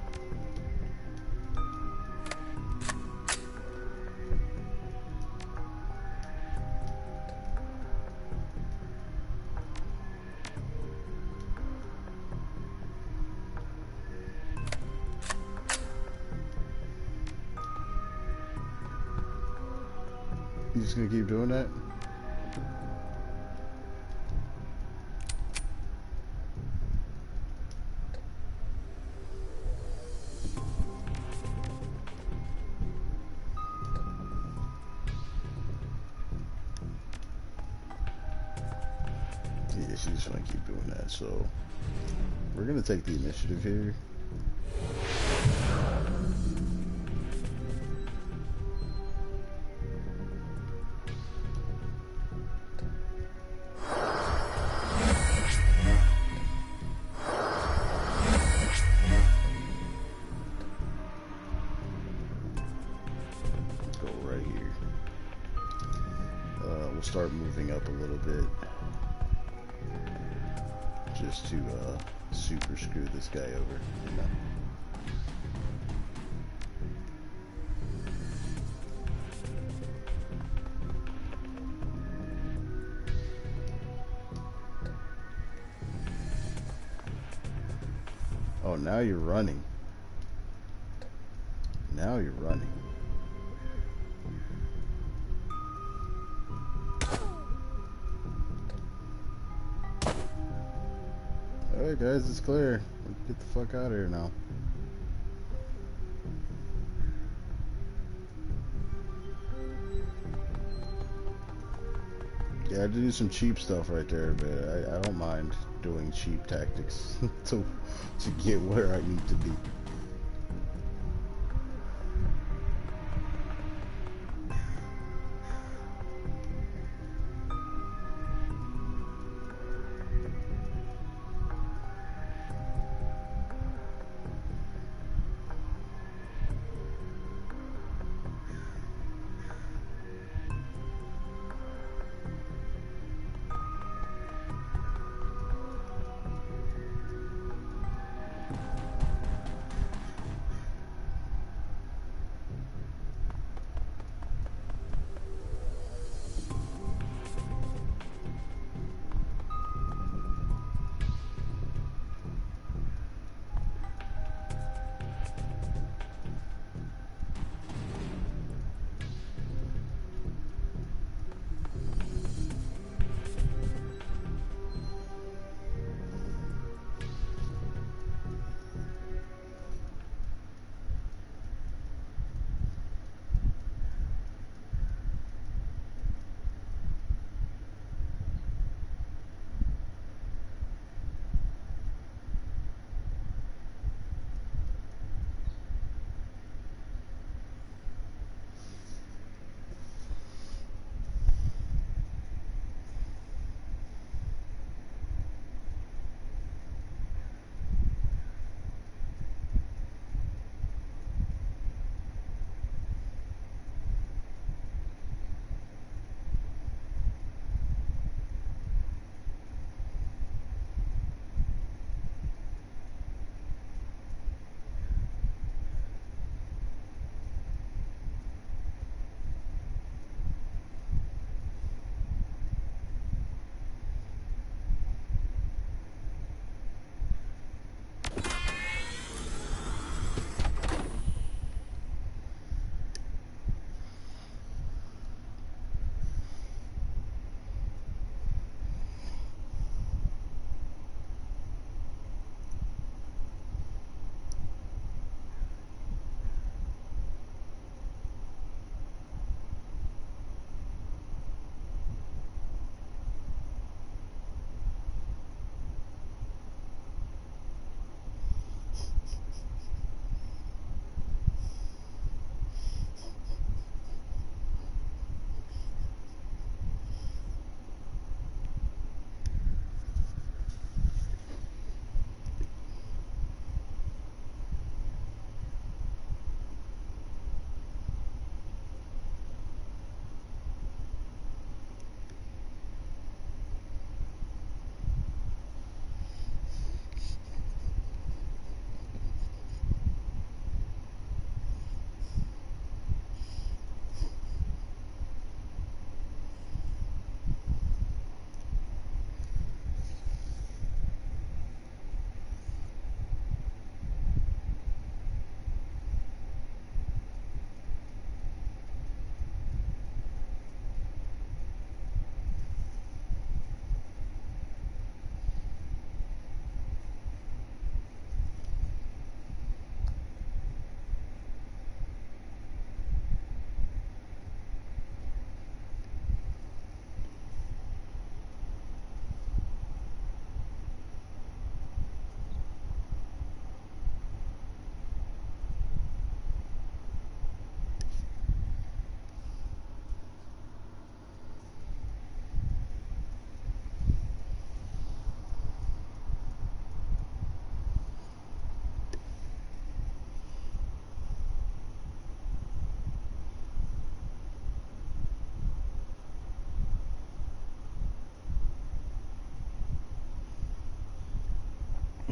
You just gonna keep doing that? Yeah, she's just gonna keep doing that. So we're gonna take the initiative here. Go right here. We'll start moving up a little bit, just to super screw this guy over, you know. Oh, now you're running. Now you're running. Alright guys, it's clear. Let's get the fuck out of here now. Yeah, I had to do some cheap stuff right there, but I don't mind doing cheap tactics to get where I need to be.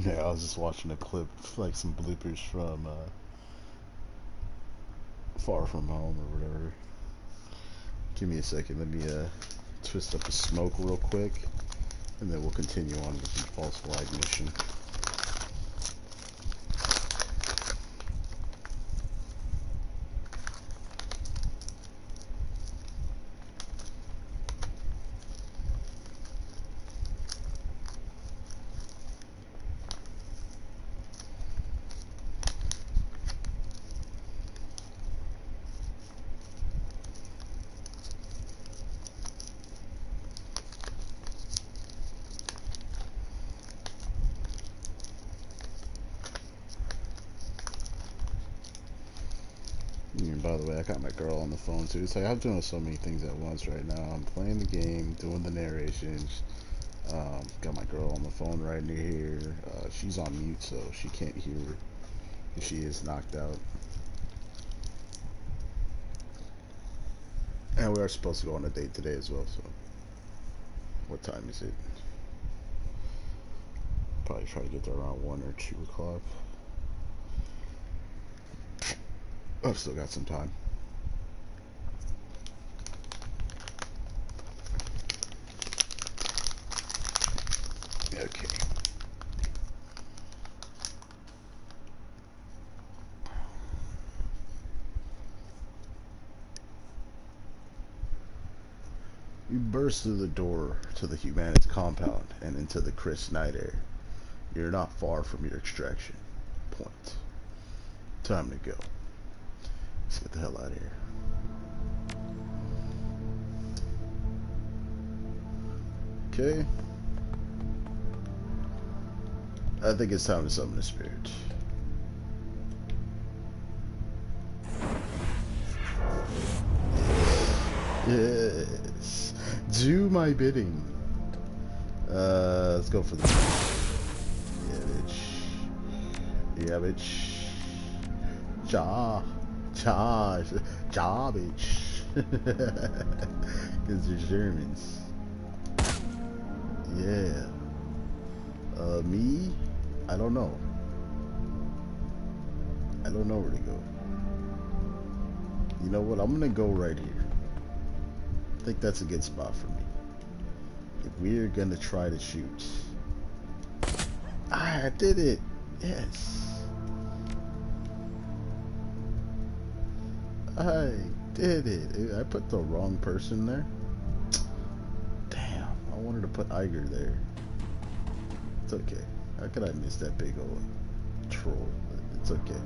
Yeah, I was just watching a clip, like some bloopers from Far From Home or whatever. Give me a second. Let me twist up the smoke real quick, and then we'll continue on with the false flag mission. And by the way, I got my girl on the phone too. It's like I'm doing so many things at once right now. I'm playing the game, doing the narrations. Got my girl on the phone right near here. She's on mute, so she can't hear. She is knocked out. And we are supposed to go on a date today as well, so. What time is it? Probably try to get there around 1 or 2 o'clock. I've still got some time. Okay. You burst through the door to the Humanist compound and into the crisp night air. You're not far from your extraction point. Time to go. Let's get the hell out of here. Okay. I think it's time to summon the spirit. Yes. Do my bidding. Let's go for the. Yeah, bitch. Yeah, bitch. Ja, bitch. Because they're Germans. Yeah. Me? I don't know. I don't know where to go. You know what? I'm gonna go right here. I think that's a good spot for me. If we're gonna try to shoot. I did it! Yes. I did it. I put the wrong person there. Damn, I wanted to put Iger there. It's okay. How could I miss that big old troll? It's okay.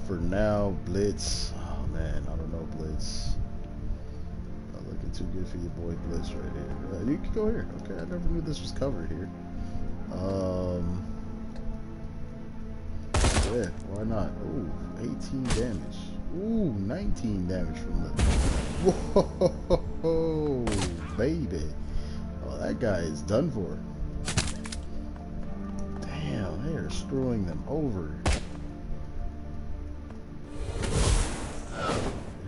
For now, Blitz. Oh man, I don't know, Blitz. Not looking too good for your boy Blitz right here. You can go here. Okay, I never knew this was covered here. Yeah, why not? Ooh, 18 damage. Ooh, 19 damage from the. Whoa, baby. Oh, that guy is done for. Damn, they are screwing them over.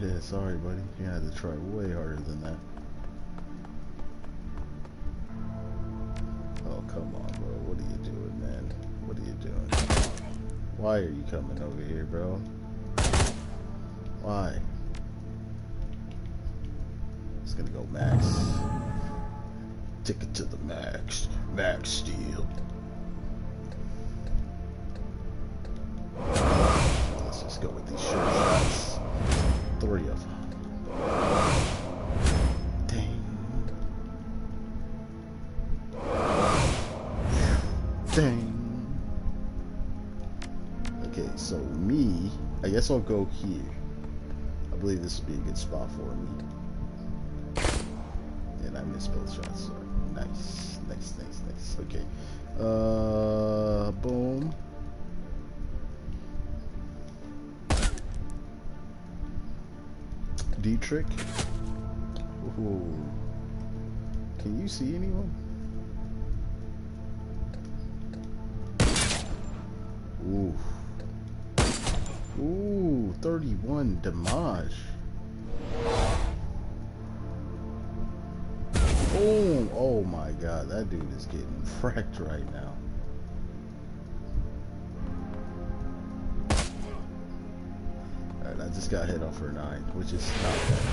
Yeah, sorry, buddy. You had to try way harder than that. Oh, come on, bro. What are you doing, man? What are you doing? Why are you coming over here, bro? Why? It's gonna go max. Take it to the max. Max steel. Let's just go with these short shots. 3 of them. Dang. Dang. Okay, so me, I guess I'll go here. I believe this would be a good spot for me. And I missed both shots, so nice. Nice. Okay. Boom. Dietrich. Ooh. Can you see anyone? Ooh. Ooh, 31 damage. Boom. Oh my god, that dude is getting fracked right now. Alright, I just got hit off her 9, which is not bad.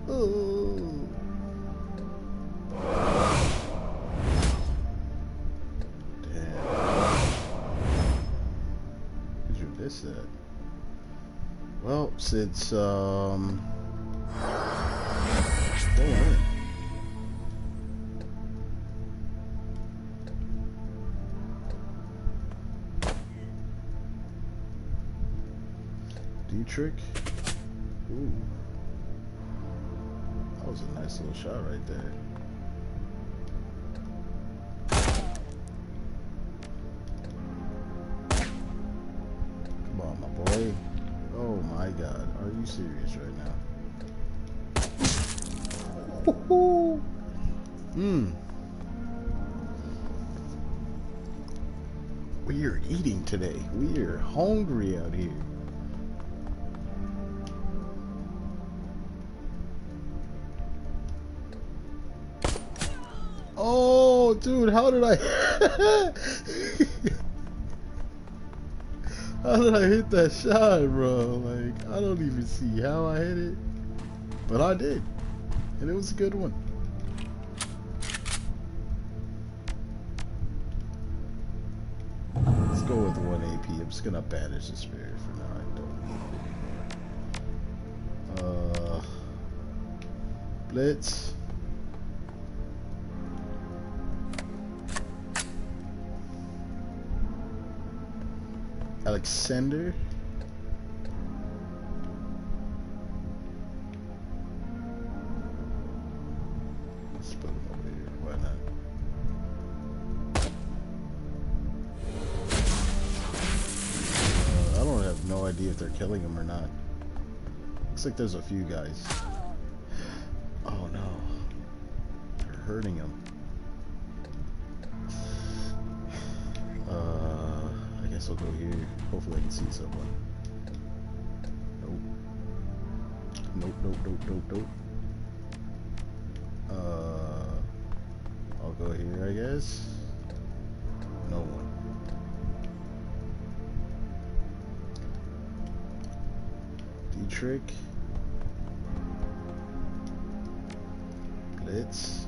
Oh. Damn. Where'd you miss that? Well, since go on. D-trick? Ooh. That was a nice little shot right there. Come on, my boy. Oh my god. Are you serious right now? We are eating today. We are hungry out here. Oh, dude, how did I... How did I hit that shot, bro? Like, I don't even see how I hit it. But I did. And it was a good one. Let's go with 1 AP. I'm just gonna banish the spirit for now. I don't need it. Blitz. Alexander. Let's put him over here. Why not? I don't have no idea if they're killing him or not. Looks like there's a few guys. Oh no. They're hurting him. I guess I'll go here. Hopefully I can see someone. Nope. Nope, nope, nope, nope, nope. I'll go here, I guess. No one. D-trick. Blitz.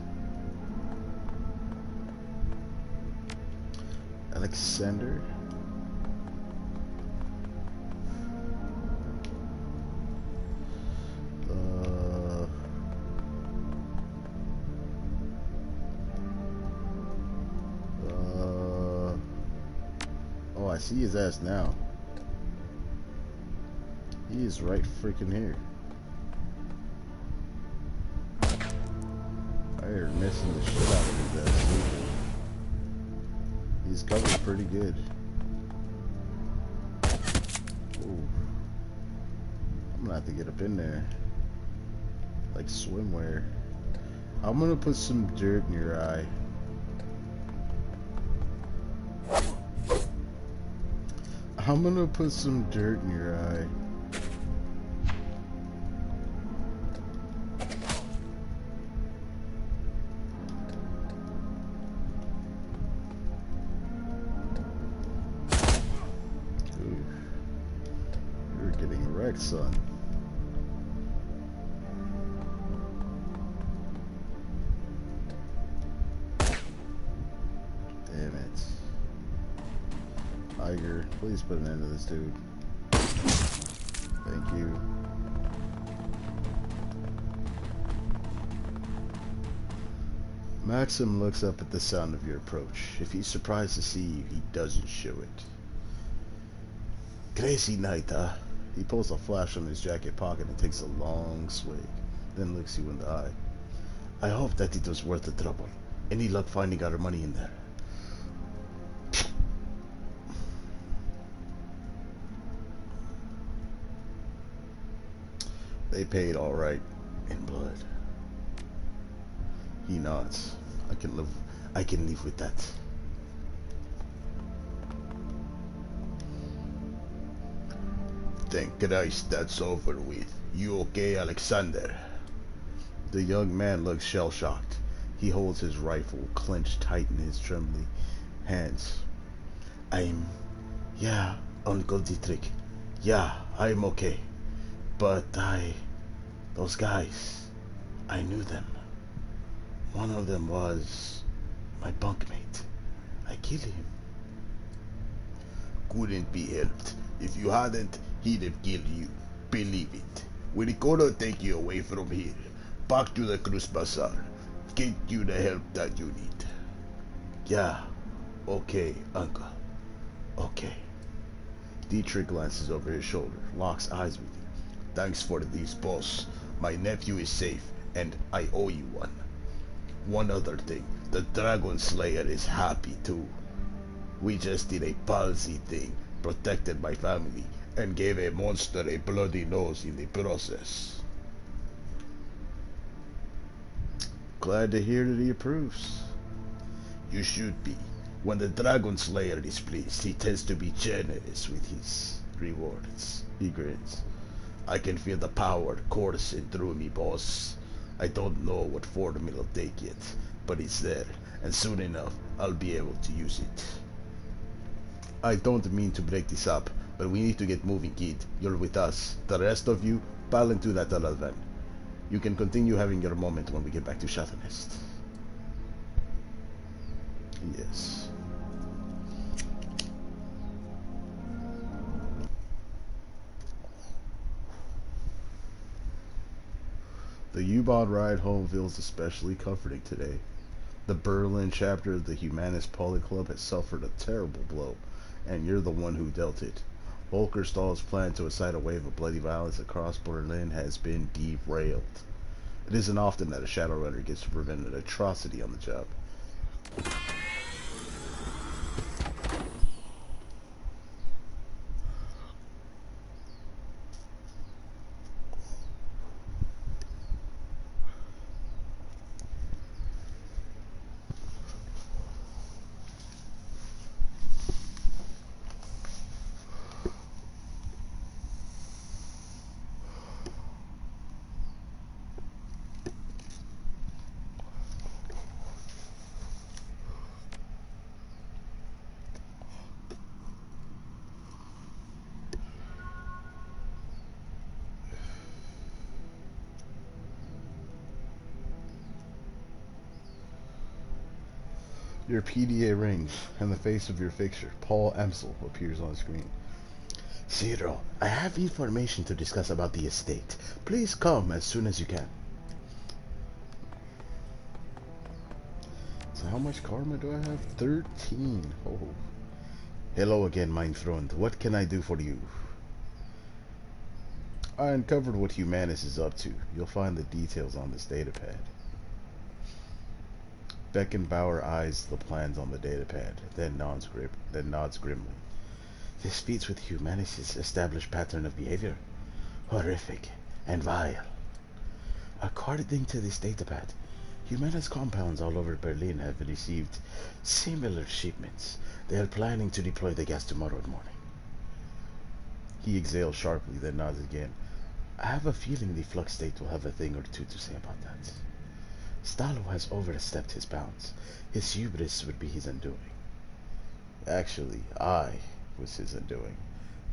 Alexander. Oh, I see his ass now. He is right freaking here. I are missing the shit out of his ass. He's covered pretty good. Ooh. I'm gonna have to get up in there. Like swimwear. I'm gonna put some dirt in your eye. I'm gonna put some dirt in your eye. Ooh. You're getting wrecked, son. Damn it. Tiger, please put an end to this dude. Thank you. Maxim looks up at the sound of your approach. If he's surprised to see you, he doesn't show it. Crazy night, huh? He pulls a flash from his jacket pocket and takes a long swig, then looks you in the eye. I hope that it was worth the trouble. Any luck finding our money in there? They paid all right in blood. He nods. I can live with that. Thank Christ that's over with. You okay, Alexander? The young man looks shell-shocked. He holds his rifle clenched tight in his trembling hands. Yeah, Uncle Dietrich. Yeah, I'm okay. But those guys, I knew them. One of them was my bunkmate. I killed him. Couldn't be helped. If you hadn't, he'd have killed you. Believe it. We're gonna take you away from here. Back to the Cruz Bazaar. Get you the help that you need. Yeah. Okay, Uncle. Okay. Dietrich glances over his shoulder, locks eyes with you. Thanks for these, boss. My nephew is safe, and I owe you one. One other thing, the Dragon Slayer is happy too. We just did a palsy thing, protected my family, and gave a monster a bloody nose in the process. Glad to hear that he approves. You should be. When the Dragon Slayer is pleased, he tends to be generous with his rewards. He grins. I can feel the power coursing through me, boss. I don't know what form it'll take yet, but it's there, and soon enough, I'll be able to use it. I don't mean to break this up, but we need to get moving, kid. You're with us. The rest of you, pile into that other van. You can continue having your moment when we get back to Shadow Nest. Yes. The U-Bahn ride home feels especially comforting today. The Berlin chapter of the Humanist Poly Club has suffered a terrible blow, and you're the one who dealt it. Volker Stahl's plan to incite a wave of bloody violence across Berlin has been derailed. It isn't often that a Shadowrunner gets to prevent an atrocity on the job. Your PDA rings, and the face of your fixture, Paul Emsel, appears on the screen. Zero, I have information to discuss about the estate. Please come as soon as you can. So how much karma do I have? 13. Oh. Hello again, mein Freund. What can I do for you? I uncovered what Humanus is up to. You'll find the details on this datapad. Beckenbauer eyes the plans on the datapad, then nods grimly. This fits with Humanus' established pattern of behavior. Horrific and vile. According to this datapad, Humanus compounds all over Berlin have received similar shipments. They are planning to deploy the gas tomorrow morning. He exhales sharply, then nods again. I have a feeling the Flux State will have a thing or two to say about that. Stalo has overstepped his bounds. His hubris would be his undoing. Actually, I was his undoing.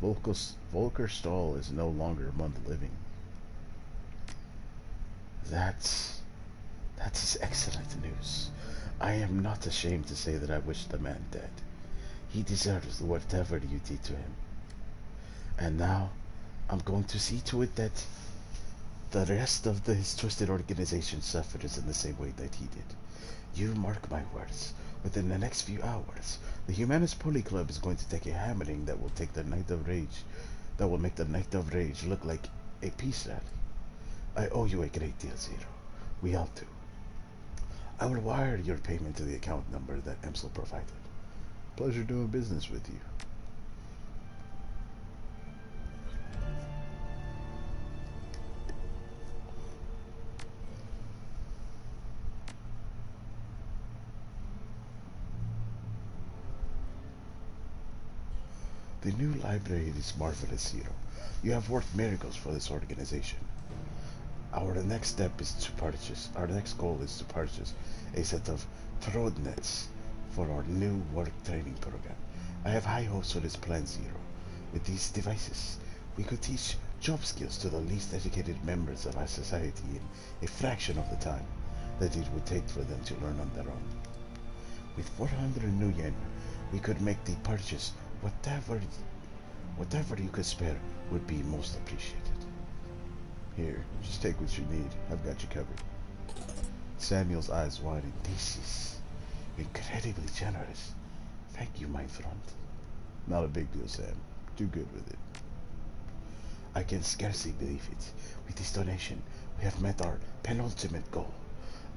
Volker Stahl is no longer among the living. That's excellent news. I am not ashamed to say that I wish the man dead. He deserves whatever you did to him. And now, I'm going to see to it that the rest of his twisted organization suffers in the same way that he did. You mark my words. Within the next few hours, the Humanist Poly Club is going to take a hammering that will take the Night of Rage, that will make the Night of Rage look like a peace rally. I owe you a great deal, Zero. We all do. I will wire your payment to the account number that Emsel provided. Pleasure doing business with you. The new library is marvelous, Zero. You have worked miracles for this organization. Our next step is to purchase. Our next goal is to purchase a set of throat nets for our new work training program. I have high hopes for this plan, Zero. With these devices, we could teach job skills to the least educated members of our society in a fraction of the time that it would take for them to learn on their own. With 400 new yen, we could make the purchase. Whatever you could spare would be most appreciated. Here, just take what you need. I've got you covered. Samuel's eyes widened. This is incredibly generous. Thank you, my friend. Not a big deal, Sam. Do good with it. I can scarcely believe it. With this donation, we have met our penultimate goal.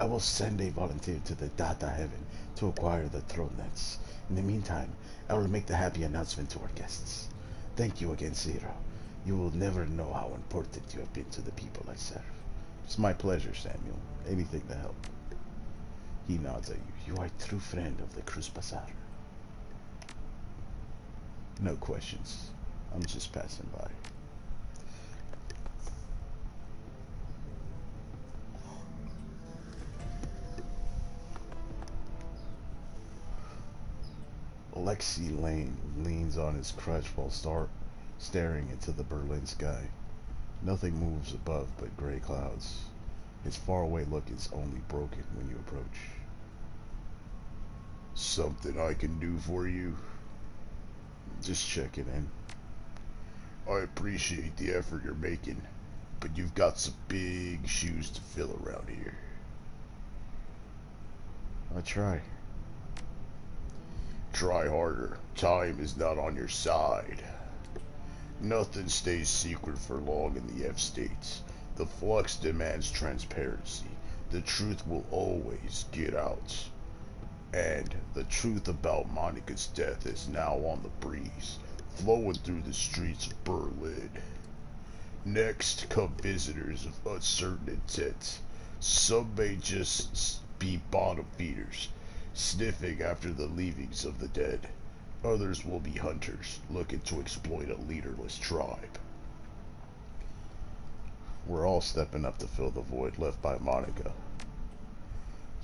I will send a volunteer to the data heaven to acquire the throne nets. In the meantime, I will make the happy announcement to our guests. Thank you again, Zero. You will never know how important you have been to the people I serve. It's my pleasure, Samuel. Anything to help. He nods at you. You are a true friend of the Cruz Bazaar. No questions. I'm just passing by. Alexi Lane leans on his crutch while staring into the Berlin sky. Nothing moves above but gray clouds. His faraway look is only broken when you approach. Something I can do for you? Just checking in. I appreciate the effort you're making, but you've got some big shoes to fill around here. I try. Try harder. Time is not on your side. Nothing stays secret for long in the F states. The flux demands transparency. The truth will always get out. And the truth about Monica's death is now on the breeze, flowing through the streets of Berlin. Next come visitors of uncertain intent. Some may just be bottom feeders, sniffing after the leavings of the dead. Others will be hunters, looking to exploit a leaderless tribe. We're all stepping up to fill the void left by Monica.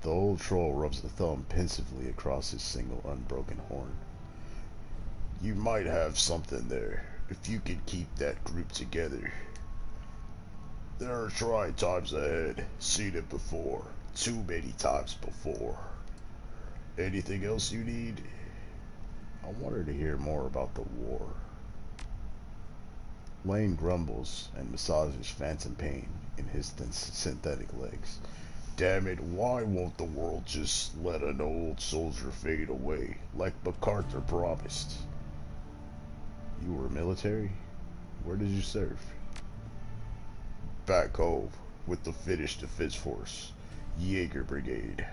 The old troll rubs the thumb pensively across his single unbroken horn. You might have something there, if you can keep that group together. There are trying times ahead. Seen it before. Too many times before. Anything else you need? I wanted to hear more about the war. Lane grumbles and massages phantom pain in his synthetic legs. Damn it, why won't the world just let an old soldier fade away, like MacArthur promised? You were military? Where did you serve? Back home, with the Finnish Defense Force, Jaeger Brigade.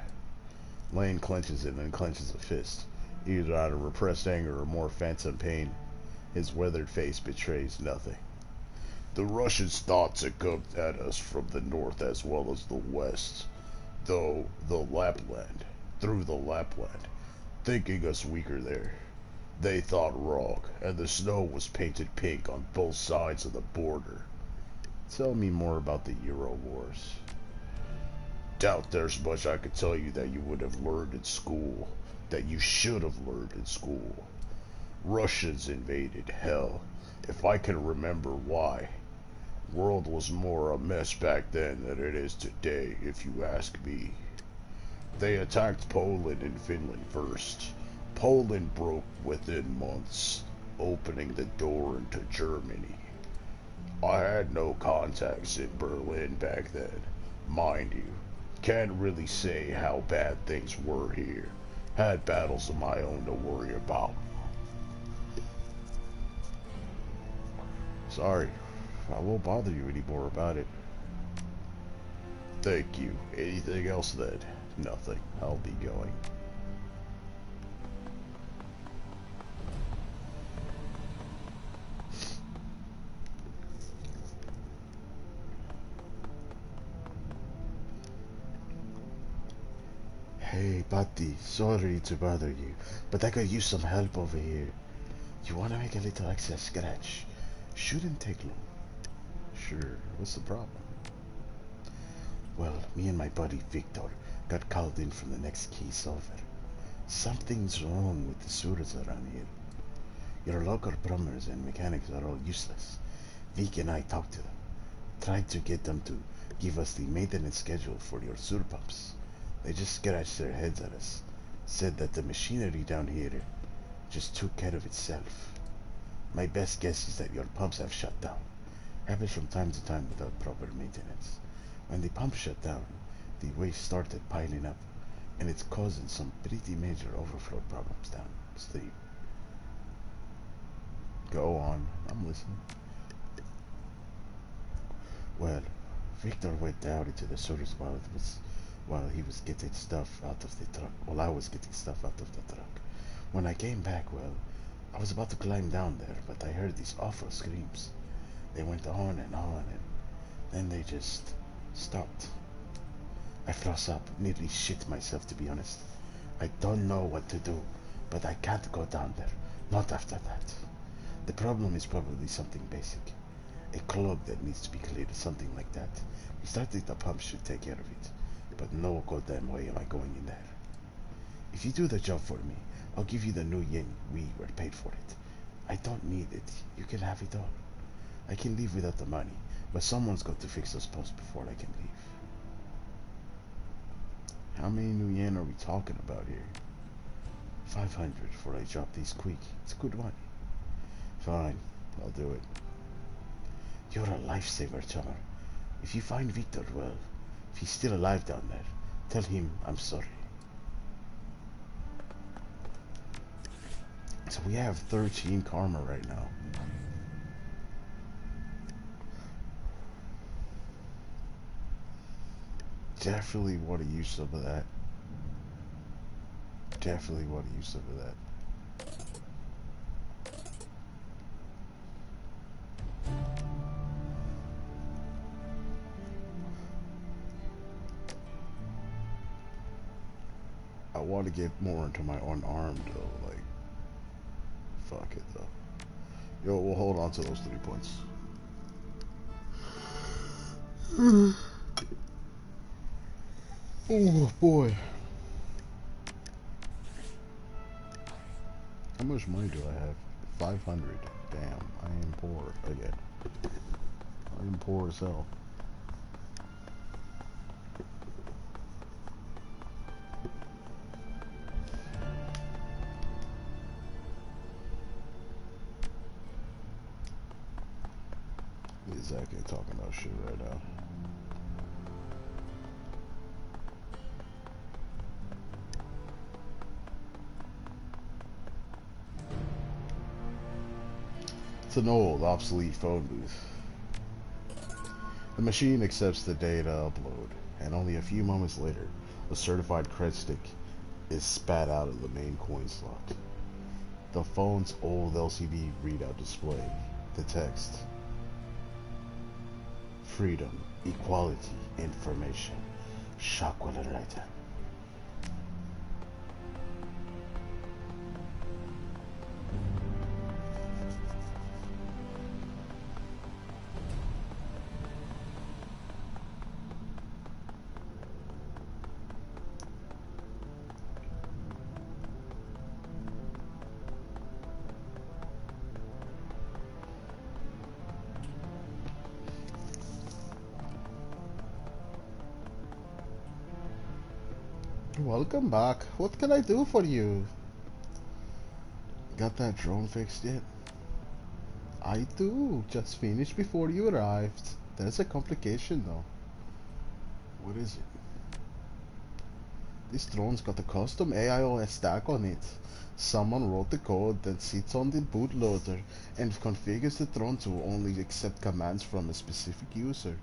Lane clenches and unclenches a fist, either out of repressed anger or more phantom pain. His weathered face betrays nothing. The Russians thought to come at us from the north as well as the west, through the Lapland, thinking us weaker there. They thought wrong, and the snow was painted pink on both sides of the border. Tell me more about the Euro Wars. Doubt there's much I could tell you that you would have learned in school, that you should have learned in school. Russians invaded, hell, if I can remember why. World was more a mess back then than it is today, if you ask me. They attacked Poland and Finland first. Poland broke within months, opening the door into Germany. I had no contacts in Berlin back then, mind you. Can't really say how bad things were here. Had battles of my own to worry about. Sorry, I won't bother you anymore about it. Thank you. Anything else then? Nothing. I'll be going. Hey, buddy, sorry to bother you, but I could use some help over here. You want to make a little extra scratch? Shouldn't take long. Sure, what's the problem? Well, me and my buddy Victor got called in from the next case over. Something's wrong with the sewers around here. Your local plumbers and mechanics are all useless. Vic and I talked to them, tried to get them to give us the maintenance schedule for your sewer pumps. They just scratched their heads at us, said that the machinery down here just took care of itself. My best guess is that your pumps have shut down. Happens from time to time without proper maintenance. When the pumps shut down, the waste started piling up, and it's causing some pretty major overflow problems downstream. Go on, I'm listening. Well, Victor went down into the sewers while he was getting stuff out of the truck. While I was getting stuff out of the truck. When I came back, well, I was about to climb down there, but I heard these awful screams. They went on, and then they just stopped. I froze up, nearly shit myself to be honest. I don't know what to do, but I can't go down there. Not after that. The problem is probably something basic. A clog that needs to be cleared, something like that. Restarting the pump should take care of it, but no goddamn way am I going in there. If you do the job for me, I'll give you the new yen we were paid for it. I don't need it. You can have it all. I can leave without the money, but someone's got to fix those pumps before I can leave. How many new yen are we talking about here? 500 for I drop these quick. It's good money. Fine, I'll do it. You're a lifesaver, Chummer. If you find Victor, well, if he's still alive down there, tell him I'm sorry. So we have 13 karma right now. Definitely want to use some of that. Definitely want to use some of that. I want to get more into my unarmed though, like, fuck it though. Yo, we'll hold on to those 3 points. Oh boy. How much money do I have? 500. Damn, I am poor again. I am poor as hell. Exactly, talking about shit right now. It's an old, obsolete phone booth. The machine accepts the data upload, and only a few moments later, a certified cred stick is spat out of the main coin slot. The phone's old LCD readout display, the text: freedom, equality, information. Shock will enlighten. Welcome back. What can I do for you? Got that drone fixed yet? I do. Just finished before you arrived. There's a complication though. What is it? This drone's got a custom AIOS stack on it. Someone wrote the code that sits on the bootloader and configures the drone to only accept commands from a specific user.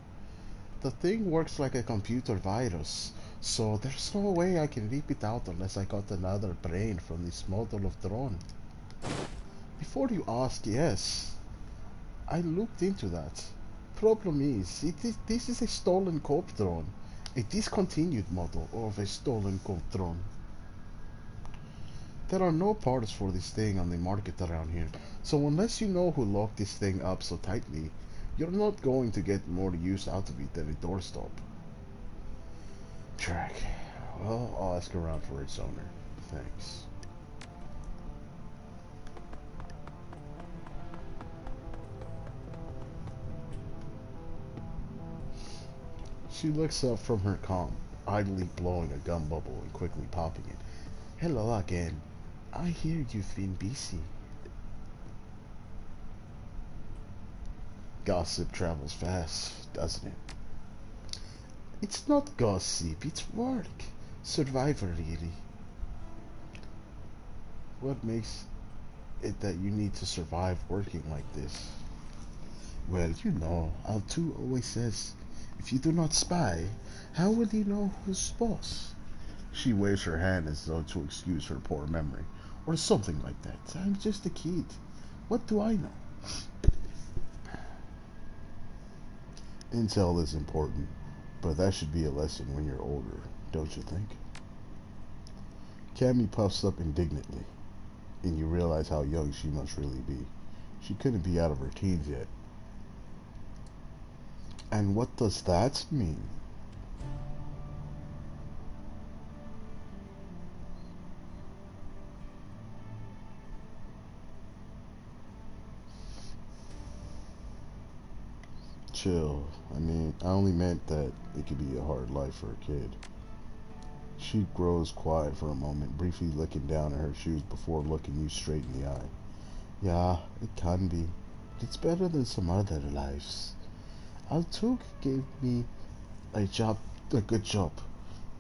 The thing works like a computer virus, so there's no way I can rip it out unless I got another brain from this model of drone. Before you ask, yes, I looked into that. Problem is, this is a stolen cope drone, a discontinued model of a stolen cope drone. There are no parts for this thing on the market around here, so unless you know who locked this thing up so tightly, you're not going to get more use out of it than a doorstop. track. Well, I'll ask around for its owner. Thanks. She looks up from her calm, idly blowing a gum bubble and quickly popping it. Hello again. I hear you've been busy. Gossip travels fast, doesn't it? It's not gossip, it's work. Survival, really. What makes it that you need to survive working like this? Well, you know, Altu always says, if you do not spy, how will you know who's boss? She waves her hand as though to excuse her poor memory, or something like that. I'm just a kid. What do I know? Intel is important, but that should be a lesson when you're older, don't you think? Cammy puffs up indignantly, and you realize how young she must really be. She couldn't be out of her teens yet. And what does that mean? Chill. I only meant that it could be a hard life for a kid. She grows quiet for a moment, briefly looking down at her shoes before looking you straight in the eye. Yeah, it can be. It's better than some other lives. Altuk gave me a good job,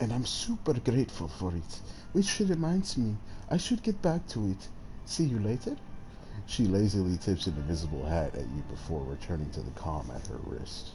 and I'm super grateful for it. Which reminds me, I should get back to it. See you later? She lazily tips an invisible hat at you before returning to the comm at her wrist.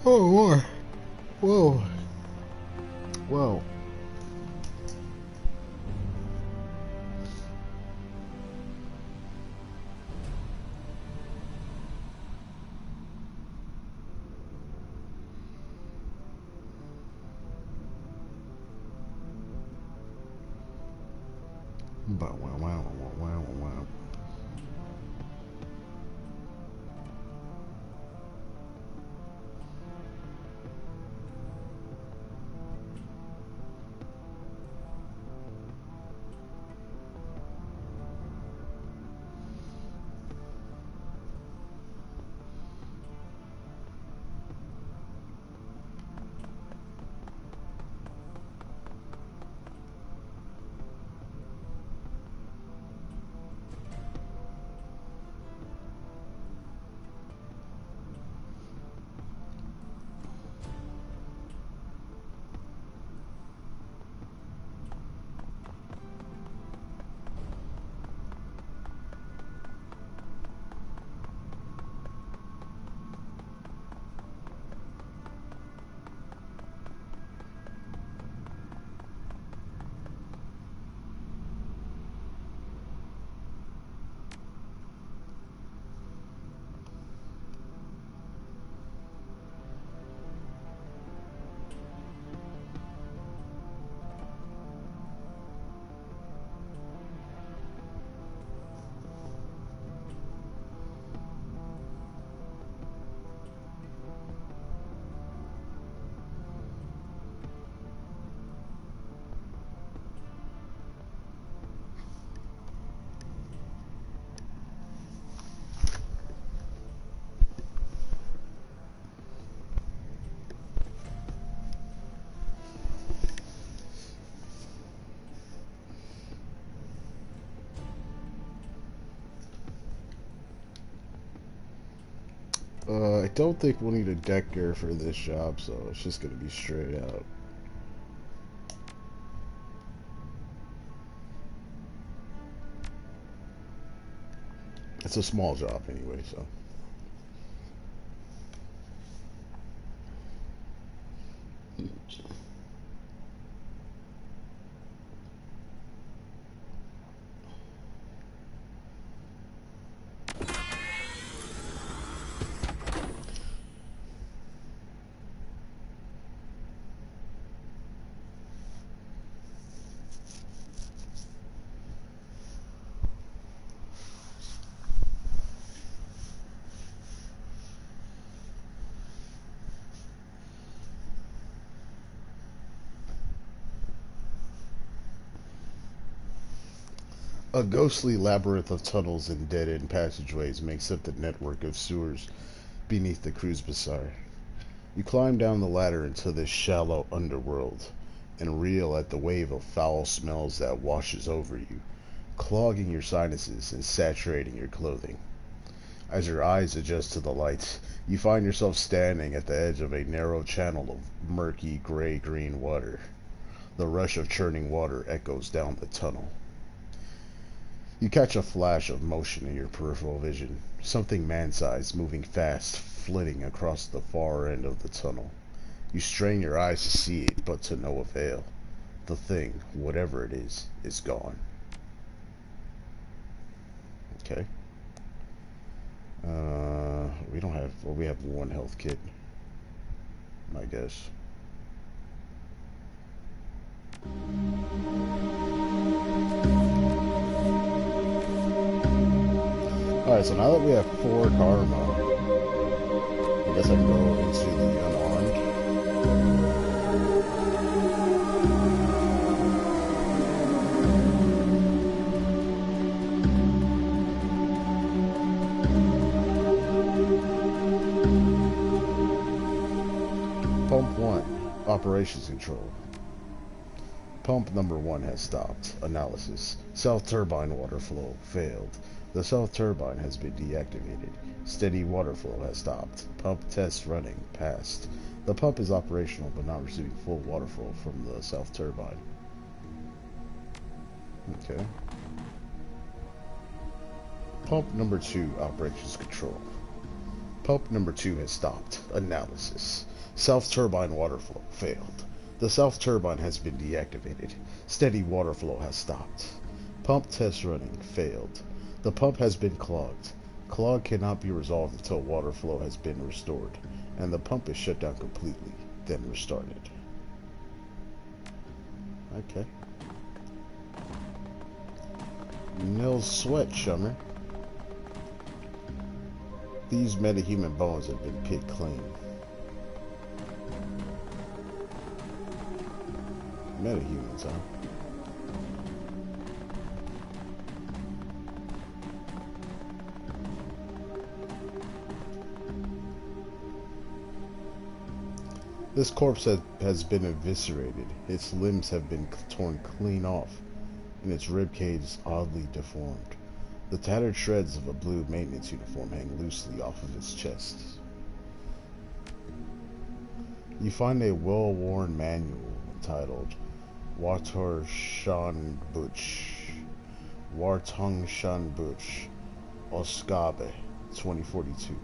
Oh, boy. Whoa. Whoa. But wow, wow, wow, wow, wow. I don't think we'll need a decker for this job, so it's just gonna be straight out. It's a small job anyway, so. A ghostly labyrinth of tunnels and dead-end passageways makes up the network of sewers beneath the cruise bazaar. You climb down the ladder into this shallow underworld and reel at the wave of foul smells that washes over you, clogging your sinuses and saturating your clothing. As your eyes adjust to the lights, you find yourself standing at the edge of a narrow channel of murky gray-green water. The rush of churning water echoes down the tunnel. You catch a flash of motion in your peripheral vision, something man-sized moving fast, flitting across the far end of the tunnel. You strain your eyes to see it, but to no avail. The thing, whatever it is gone. Okay. We don't have, well, we have one health kit, I guess. Alright, so now that we have 4 karma, I guess I can go into the unarmed. Pump 1, Operations Control. Pump number 1 has stopped. Analysis. South turbine water flow failed. The south turbine has been deactivated. Steady water flow has stopped. Pump test running. Passed. The pump is operational but not receiving full water flow from the south turbine. Okay. Pump number 2, Operations Control. Pump number 2 has stopped. Analysis. South turbine water flow failed. The south turbine has been deactivated. Steady water flow has stopped. Pump test running. Failed. The pump has been clogged. Clog cannot be resolved until water flow has been restored, and the pump is shut down completely, then restarted. Okay. No sweat, Shummer. These metahuman bones have been picked clean. Metahumans, huh? This corpse has been eviscerated. Its limbs have been torn clean off, and its ribcage is oddly deformed. The tattered shreds of a blue maintenance uniform hang loosely off of its chest. You find a well-worn manual entitled Wartungshandbuch, Oskabe, 2042.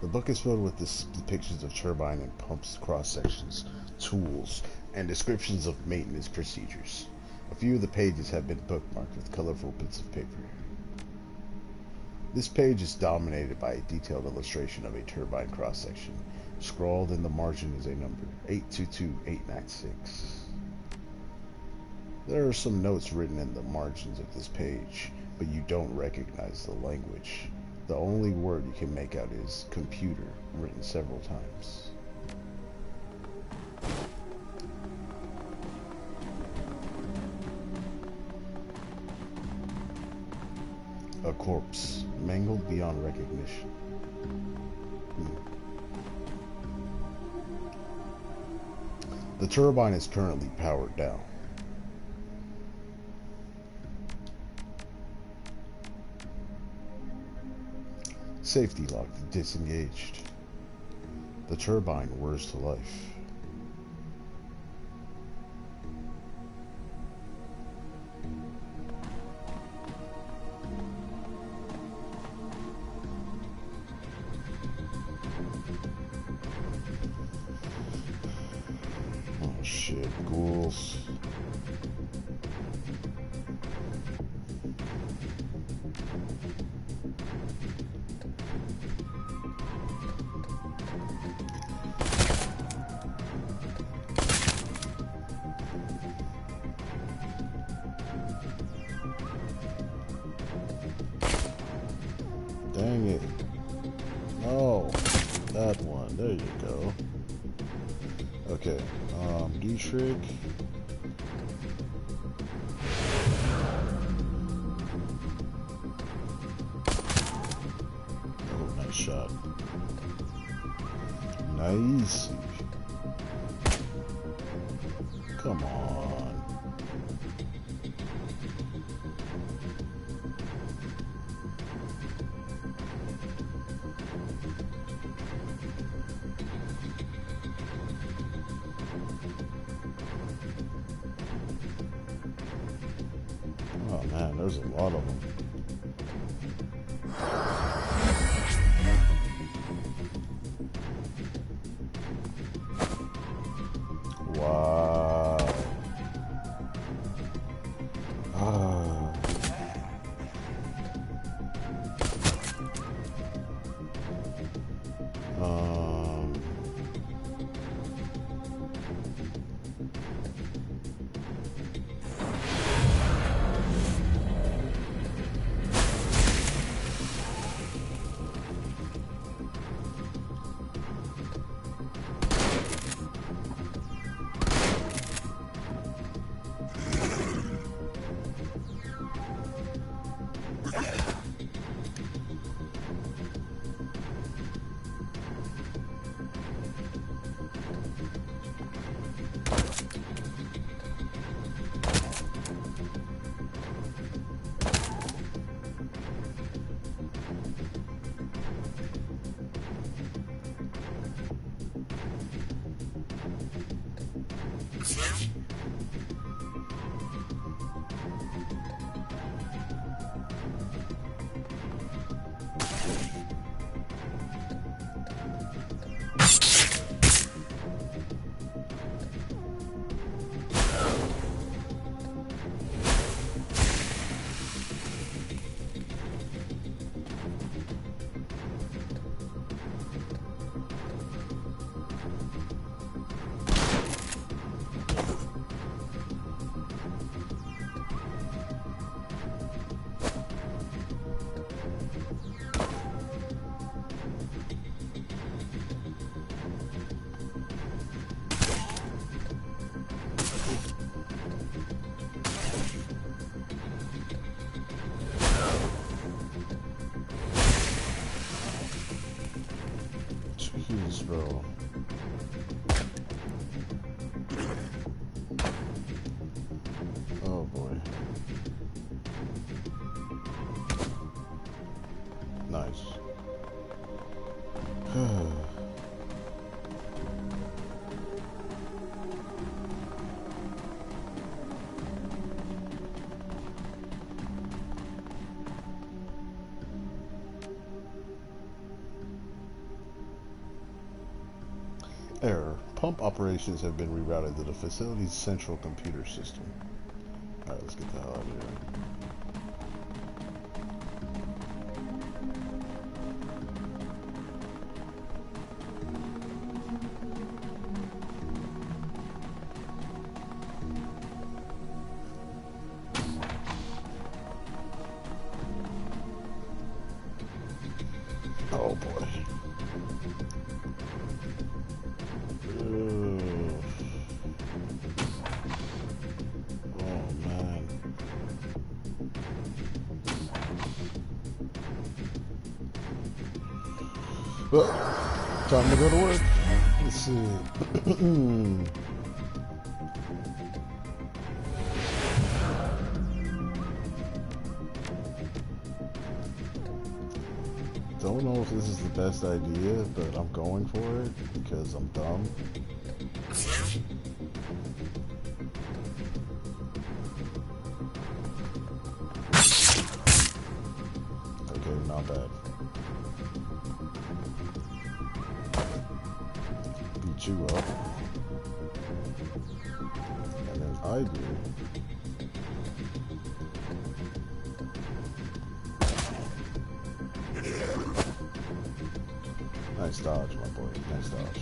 The book is filled with depictions of turbine and pumps cross-sections, tools, and descriptions of maintenance procedures. A few of the pages have been bookmarked with colorful bits of paper. This page is dominated by a detailed illustration of a turbine cross-section. Scrawled in the margin is a number, 822896. There are some notes written in the margins of this page, but you don't recognize the language. The only word you can make out is computer, written several times. A corpse, mangled beyond recognition. The turbine is currently powered down. Safety lock disengaged. The turbine whirs to life. shit, ghouls. Dang it. No, that one. There you go. Okay, Dietrich. Oh, nice shot. Nice. Come on. Oh man, there's a lot of them. Wow. Ah. Jeez, bro. Oh boy. Nice. Error. Pump operations have been rerouted to the facility's central computer system. Alright, let's get the hell out of here. Oh boy. Oh man. Well, time to go to work. Let's see. Don't know if this is the best idea, but I'm going for it because I'm dumb. Okay, not bad. beat you up. And then I do. Nice dodge, my boy. Nice dodge.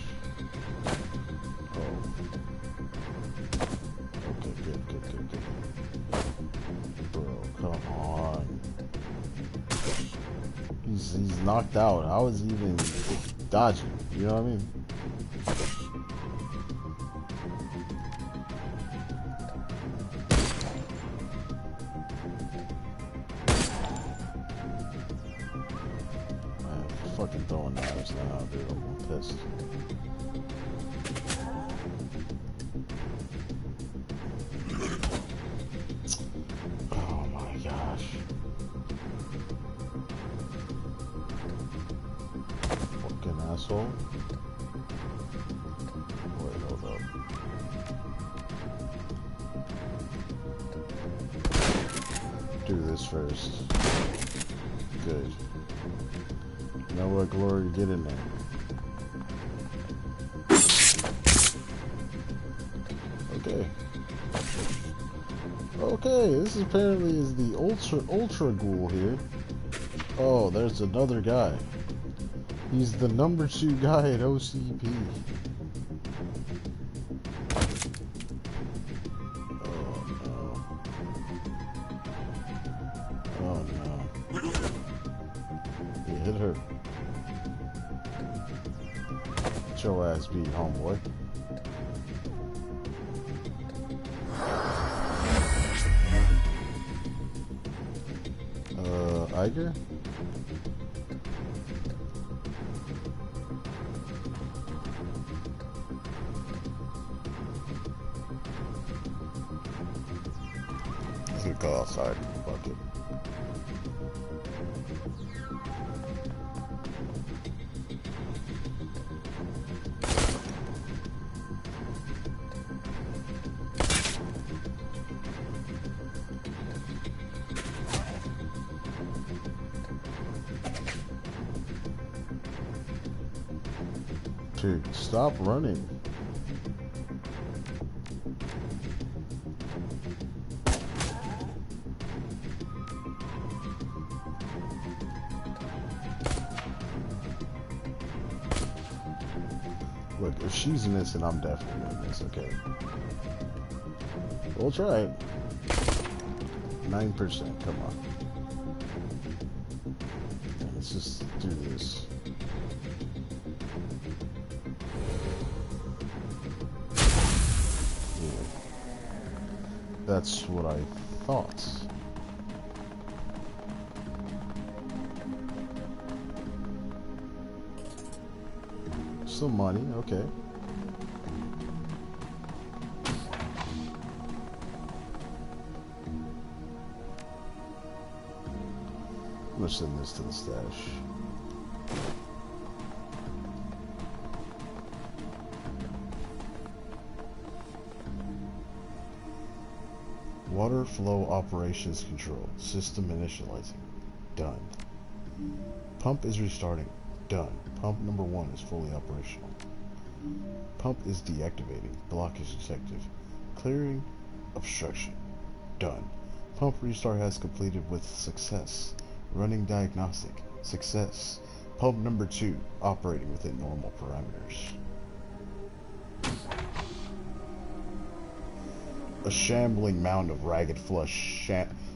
Oh. Okay, good. Bro, come on. He's knocked out. How is he even dodging? You know what I mean? Man, fucking throwing knives now, dude. I'm pissed. Oh my gosh. Fucking asshole. Wait, hold up. Do this first. Good. Now what glory get in there? Okay. Okay, this apparently is the ultra ghoul here. Oh, there's another guy. He's the number 2 guy at OCP. Oh no. You hit her. Get your ass beat, homeboy. Iger? He's gonna go outside. Fuck it. Dude, stop running. Look, if she's innocent, I'm definitely gonna miss, okay? We'll try it. 9%, come on. Let's just do this. That's what I thought. Some money, okay. I'm gonna send this to the stash. Water flow operations control. System initializing. Done. Pump is restarting. Done. Pump number 1 is fully operational. Pump is deactivating. Block is detected. Clearing obstruction. Done. Pump restart has completed with success. Running diagnostic. Success. Pump number 2 operating within normal parameters. A shambling mound of ragged flesh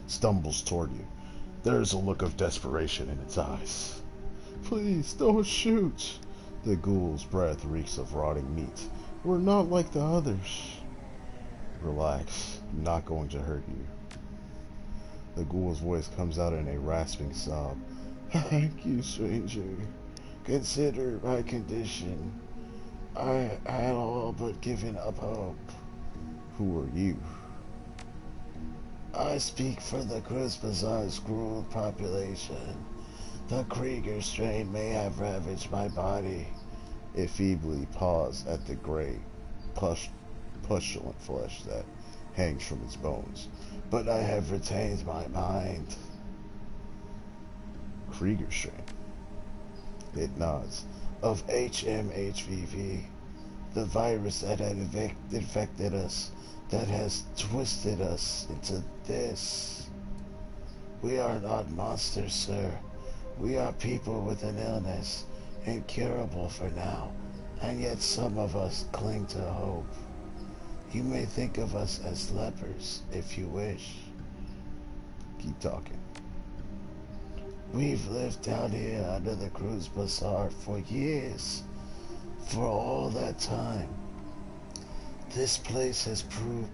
stumbles toward you. There is a look of desperation in its eyes. Please, don't shoot. The ghoul's breath reeks of rotting meat. We're not like the others. Relax. I'm not going to hurt you. The ghoul's voice comes out in a rasping sob. Thank you, stranger. Consider my condition. I had all but given up hope. Who are you? I speak for the Crispazar's cruel population. The Krieger strain may have ravaged my body. It feebly paws at the gray, pustulant flesh that hangs from its bones. But I have retained my mind. Krieger strain. It nods. Of HMHVV. The virus that had infected us, that has twisted us into this. We are not monsters, sir. We are people with an illness, incurable for now, and yet some of us cling to hope. You may think of us as lepers, if you wish. Keep talking. We've lived down here under the Cruz Bazaar for years. For all that time, this place has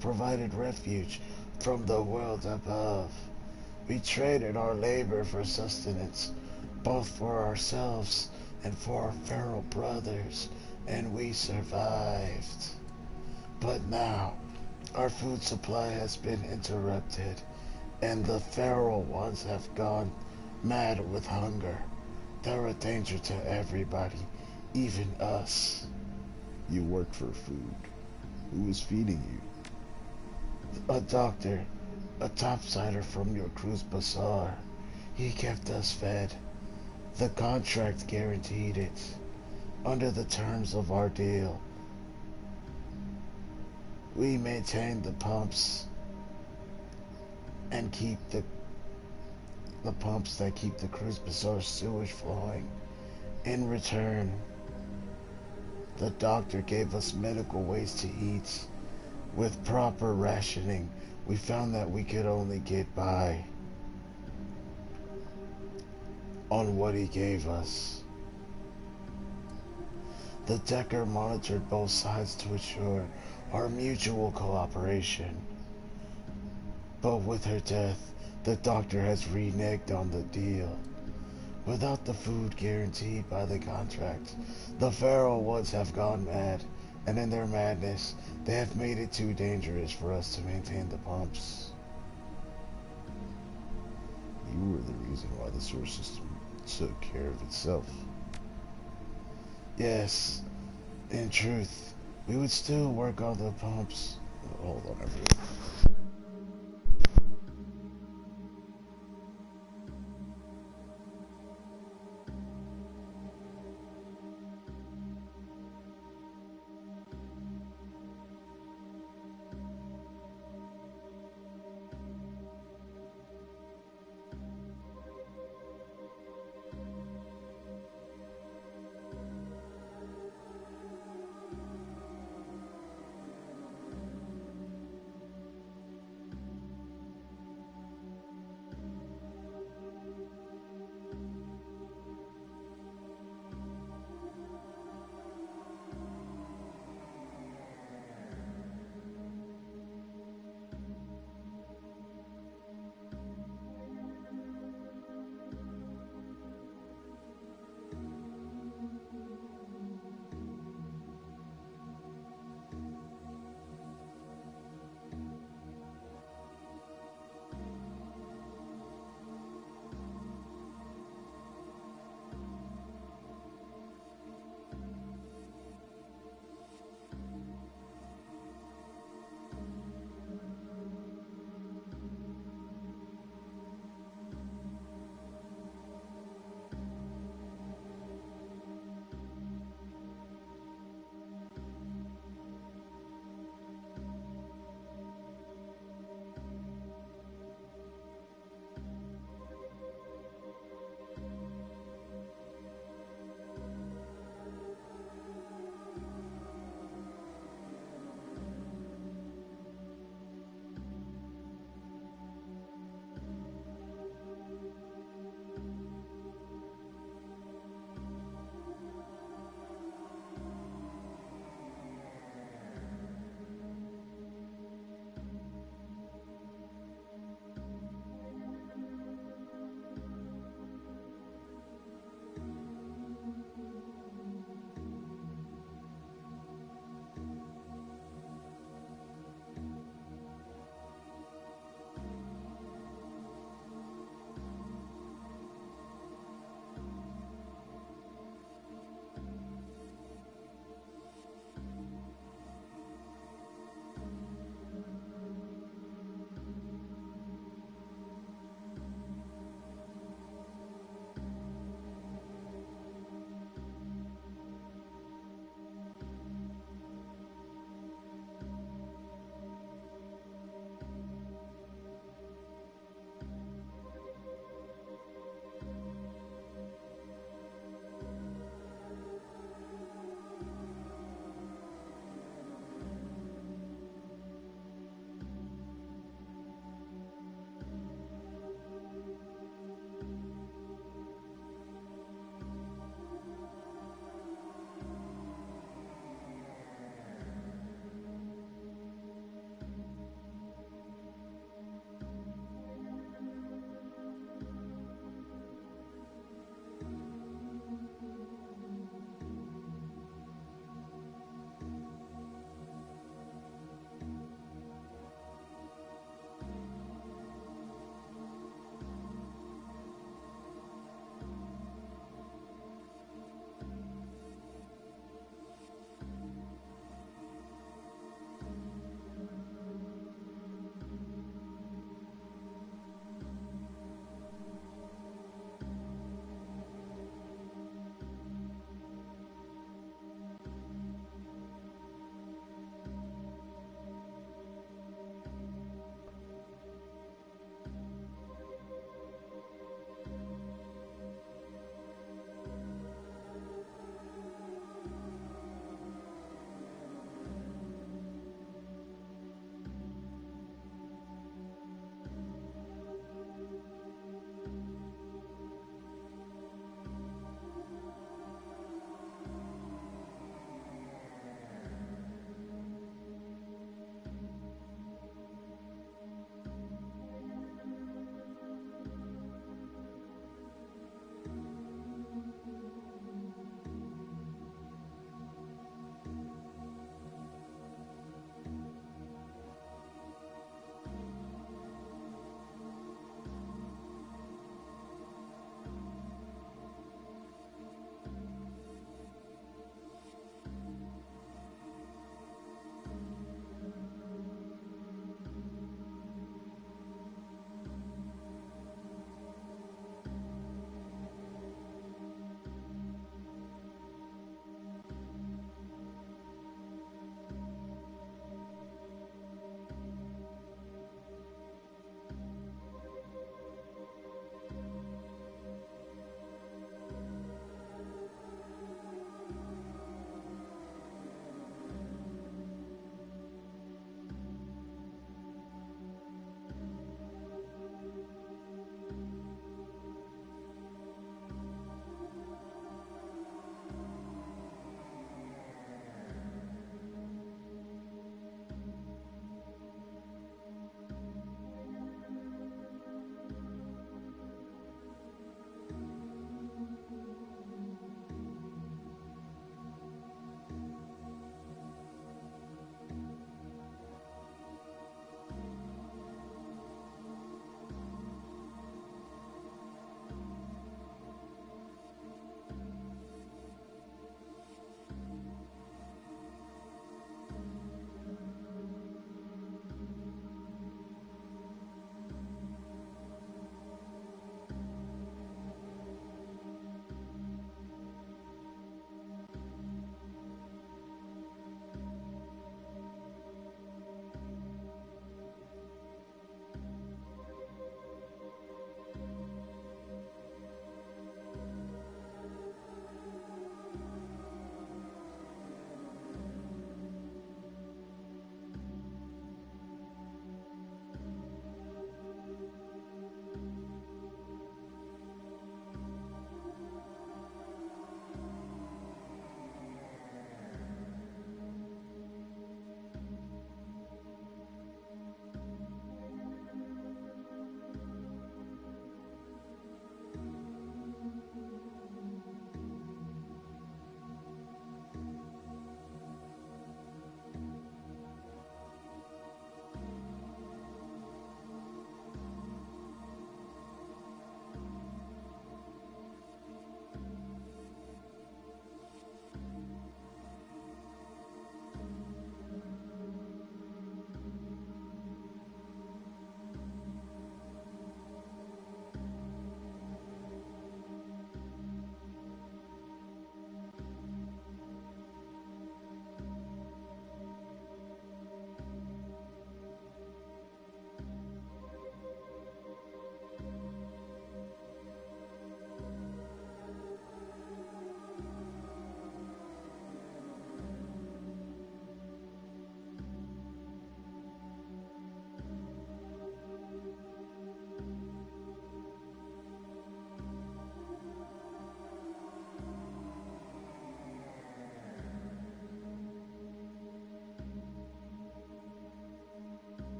provided refuge from the world above. We traded our labor for sustenance, both for ourselves and for our feral brothers, and we survived. But now, our food supply has been interrupted, and the feral ones have gone mad with hunger. They're a danger to everybody, even us. You work for food. Who is feeding you? A doctor, a topsider from your Cruz Bazaar. He kept us fed. The contract guaranteed it. Under the terms of our deal, we maintain the pumps and keep the pumps that keep the Cruz Bazaar sewage flowing. In return, the doctor gave us medical waste to eat. With proper rationing, we found that we could only get by on what he gave us. The Decker monitored both sides to ensure our mutual cooperation. But with her death, the doctor has reneged on the deal. Without the food guaranteed by the contract, the feral ones have gone mad, and in their madness, they have made it too dangerous for us to maintain the pumps. You were the reason why the sewer system took care of itself. Yes, in truth, we would still work on the pumps. Hold on, everyone.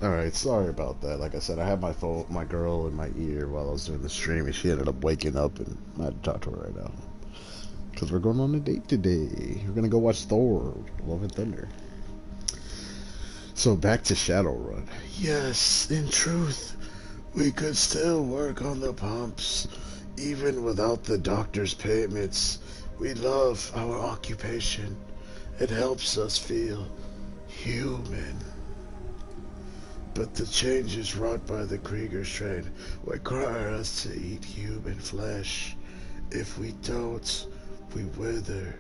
Alright, sorry about that. Like I said, I had my girl in my ear while I was doing the stream, and she ended up waking up, and I had to talk to her right now. Because we're going on a date today. We're going to go watch Thor, Love and Thunder. So back to Shadowrun. Yes, in truth, we could still work on the pumps, even without the doctor's payments. We love our occupation. It helps us feel human. But the changes wrought by the Krieger strain require us to eat human flesh. If we don't, we wither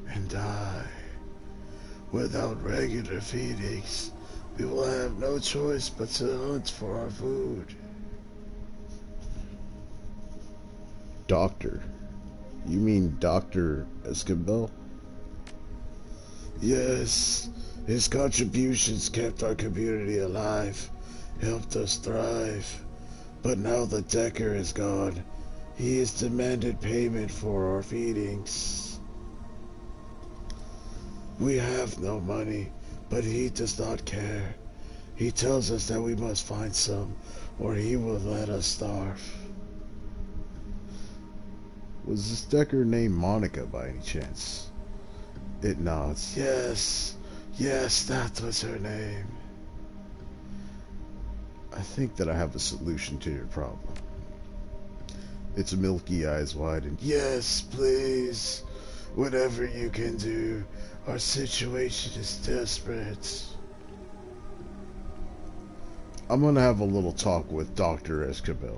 and die. Without regular feedings, we will have no choice but to hunt for our food. Doctor? You mean Dr. Escobar? Yes, his contributions kept our community alive, helped us thrive. But now the Decker is gone. He has demanded payment for our feedings. We have no money, but he does not care. He tells us that we must find some, or he will let us starve. Was this Decker named Monica by any chance? It nods. Yes, that was her name. I think that I have a solution to your problem. Its milky eyes widened. Yes, please. Whatever you can do. Our situation is desperate. I'm gonna have a little talk with Dr. Escobar.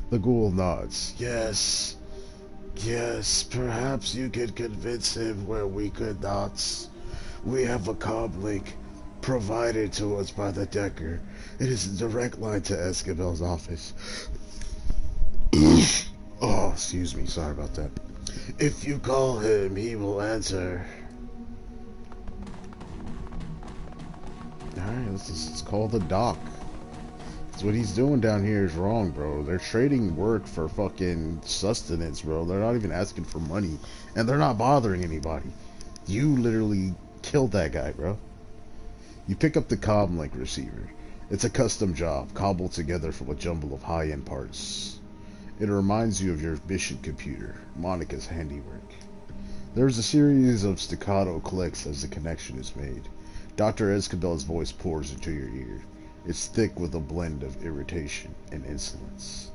The ghoul nods. Yes, perhaps you could convince him where we could not. We have a comm link provided to us by the Decker. It is a direct line to Escobar's office. Oh, excuse me, sorry about that. If you call him, he will answer. Alright, let's call the doc. Because what he's doing down here is wrong, bro. They're trading work for fucking sustenance, bro. They're not even asking for money. And they're not bothering anybody. You literally killed that guy, bro. You pick up the comm link receiver. It's a custom job, cobbled together from a jumble of high-end parts. It reminds you of your mission computer, Monica's handiwork. There's a series of staccato clicks as the connection is made. Dr. Escobar's voice pours into your ear. It's thick with a blend of irritation and insolence.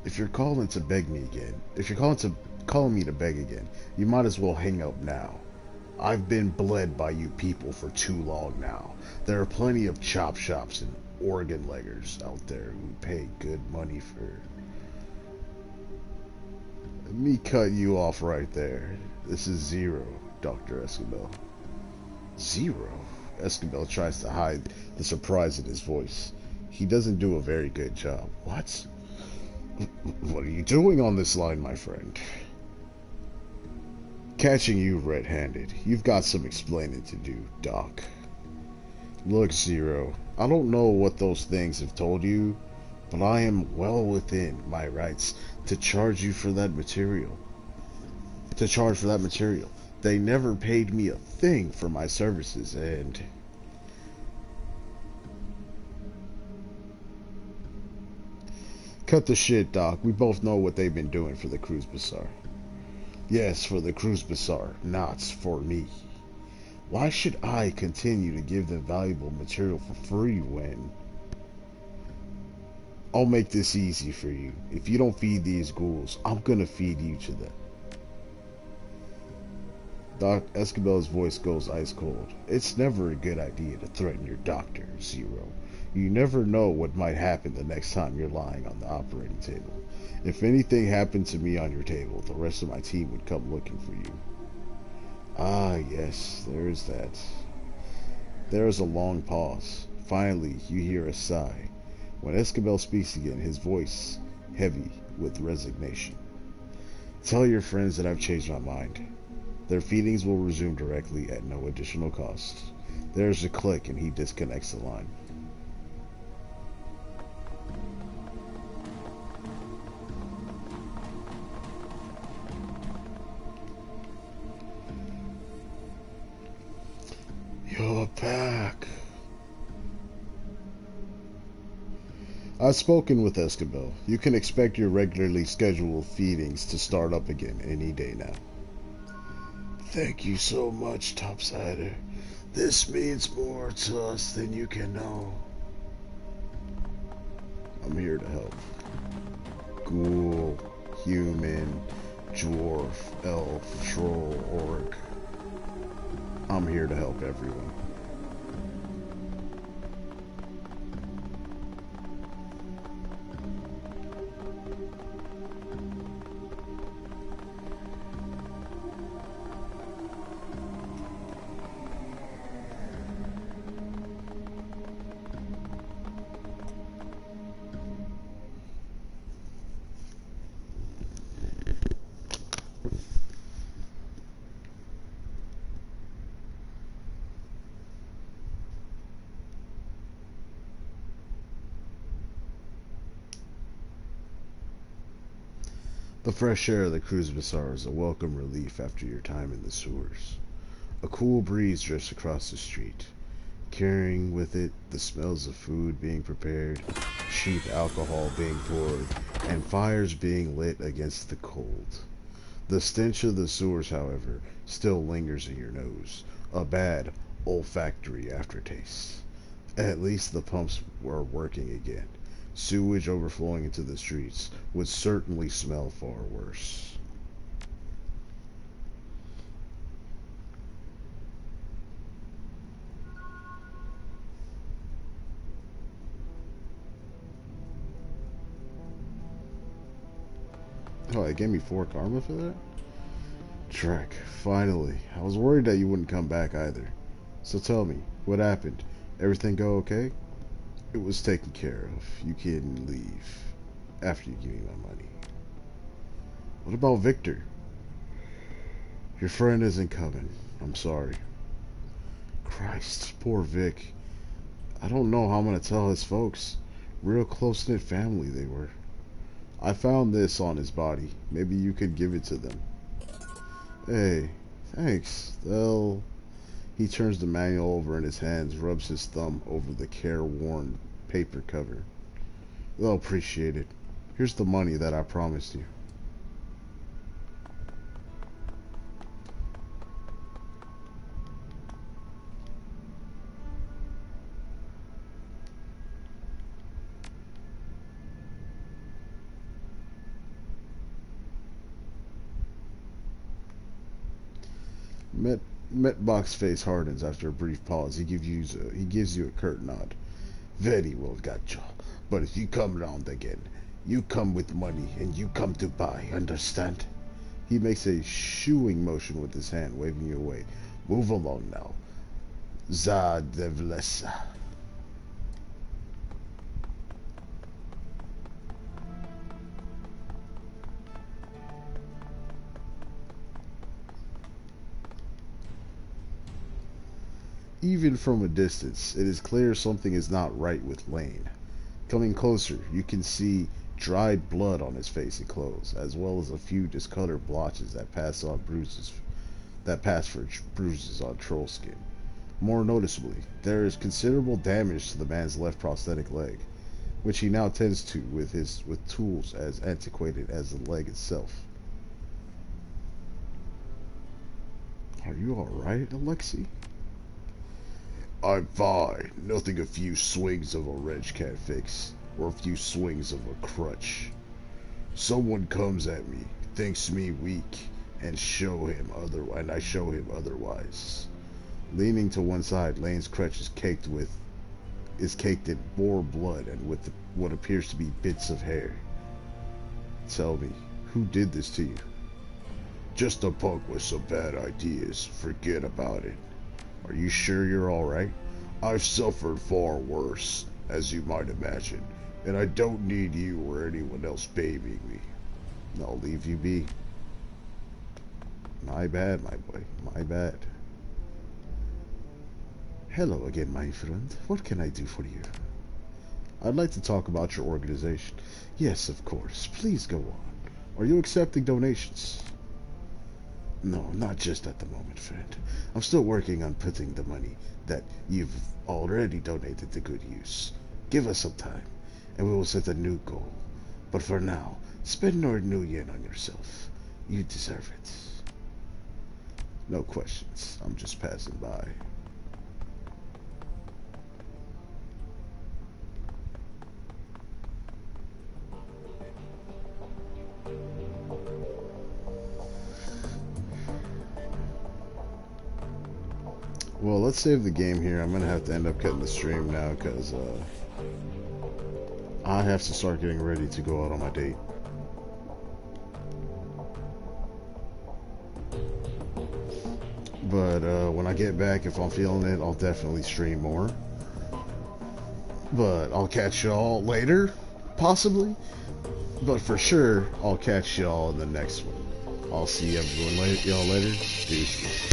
If you're calling me to beg again, you might as well hang up now. I've been bled by you people for too long now. There are plenty of chop shops and organ leggers out there who pay good money for... Let me cut you off right there. This is Zero, Dr. Escobar. Zero? Escobar tries to hide the surprise in his voice. He doesn't do a very good job. What? What are you doing on this line, my friend? Catching you red-handed. You've got some explaining to do, Doc. Look, Zero, I don't know what those things have told you, but I am well within my rights to charge for that material. They never paid me a thing for my services, and... Cut the shit, Doc. We both know what they've been doing for the Cruise Bazaar. Yes, for the Cruise Bazaar, not for me. Why should I continue to give them valuable material for free when... I'll make this easy for you. If you don't feed these ghouls, I'm gonna feed you to them. Doc Escobar's voice goes ice cold. It's never a good idea to threaten your doctor, Zero. You never know what might happen the next time you're lying on the operating table. If anything happened to me on your table, the rest of my team would come looking for you. Ah, yes, there is that. There is a long pause. Finally, you hear a sigh. When Escobar speaks again, his voice heavy with resignation. Tell your friends that I've changed my mind. Their feedings will resume directly at no additional cost. There's a click and he disconnects the line. You're back. I've spoken with Escabel. You can expect your regularly scheduled feedings to start up again any day now. Thank you so much, Topsider. This means more to us than you can know. I'm here to help. Ghoul, human, dwarf, elf, troll, orc. I'm here to help everyone. The fresh air of the cruise bazaar is a welcome relief after your time in the sewers. A cool breeze drifts across the street, carrying with it the smells of food being prepared, cheap alcohol being poured, and fires being lit against the cold. The stench of the sewers, however, still lingers in your nose, a bad olfactory aftertaste. At least the pumps were working again. Sewage overflowing into the streets would certainly smell far worse. Oh, it gave me 4 karma for that? Trek, finally. I was worried that you wouldn't come back either. So tell me, what happened? Everything go okay? It was taken care of. You can leave after you give me my money. What about Victor? Your friend isn't coming. I'm sorry. Christ, poor Vic. I don't know how I'm gonna tell his folks. Real close-knit family they were. I found this on his body. Maybe you could give it to them. Hey, thanks. He turns the manual over in his hands, rubs his thumb over the careworn paper cover. They'll appreciate it. Here's the money that I promised you. Metbach's face hardens after a brief pause. He gives you a curt nod. Very well, gotcha. But if you come round again, you come with money and you come to buy, understand? He makes a shooing motion with his hand, waving you away. Move along now. Za devlesa. Even from a distance, it is clear something is not right with Lane. Coming closer, you can see dried blood on his face and clothes, as well as a few discolored blotches that pass for bruises on troll skin. More noticeably, there is considerable damage to the man's left prosthetic leg, which he now tends to with tools as antiquated as the leg itself. Are you alright, Alexei? I'm fine. Nothing a few swings of a wrench can't fix, or a few swings of a crutch. Someone comes at me, thinks me weak, and I show him otherwise. Leaning to one side, Lane's crutch is caked in boar blood and with what appears to be bits of hair. Tell me, who did this to you? Just a punk with some bad ideas. Forget about it. Are you sure you're alright? I've suffered far worse, as you might imagine, and I don't need you or anyone else babying me. I'll leave you be. My bad, my boy. My bad. Hello again, my friend. What can I do for you? I'd like to talk about your organization. Yes, of course. Please go on. Are you accepting donations? No, not just at the moment, friend. I'm still working on putting the money that you've already donated to good use. Give us some time, and we will set a new goal. But for now, spend Nord New Yen on yourself. You deserve it. No questions. I'm just passing by. Well, let's save the game here. I'm going to have to end up cutting the stream now because I have to start getting ready to go out on my date. But when I get back, if I'm feeling it, I'll definitely stream more. But I'll catch y'all later, possibly. But for sure, I'll catch y'all in the next one. I'll see everyone y'all later. Peace.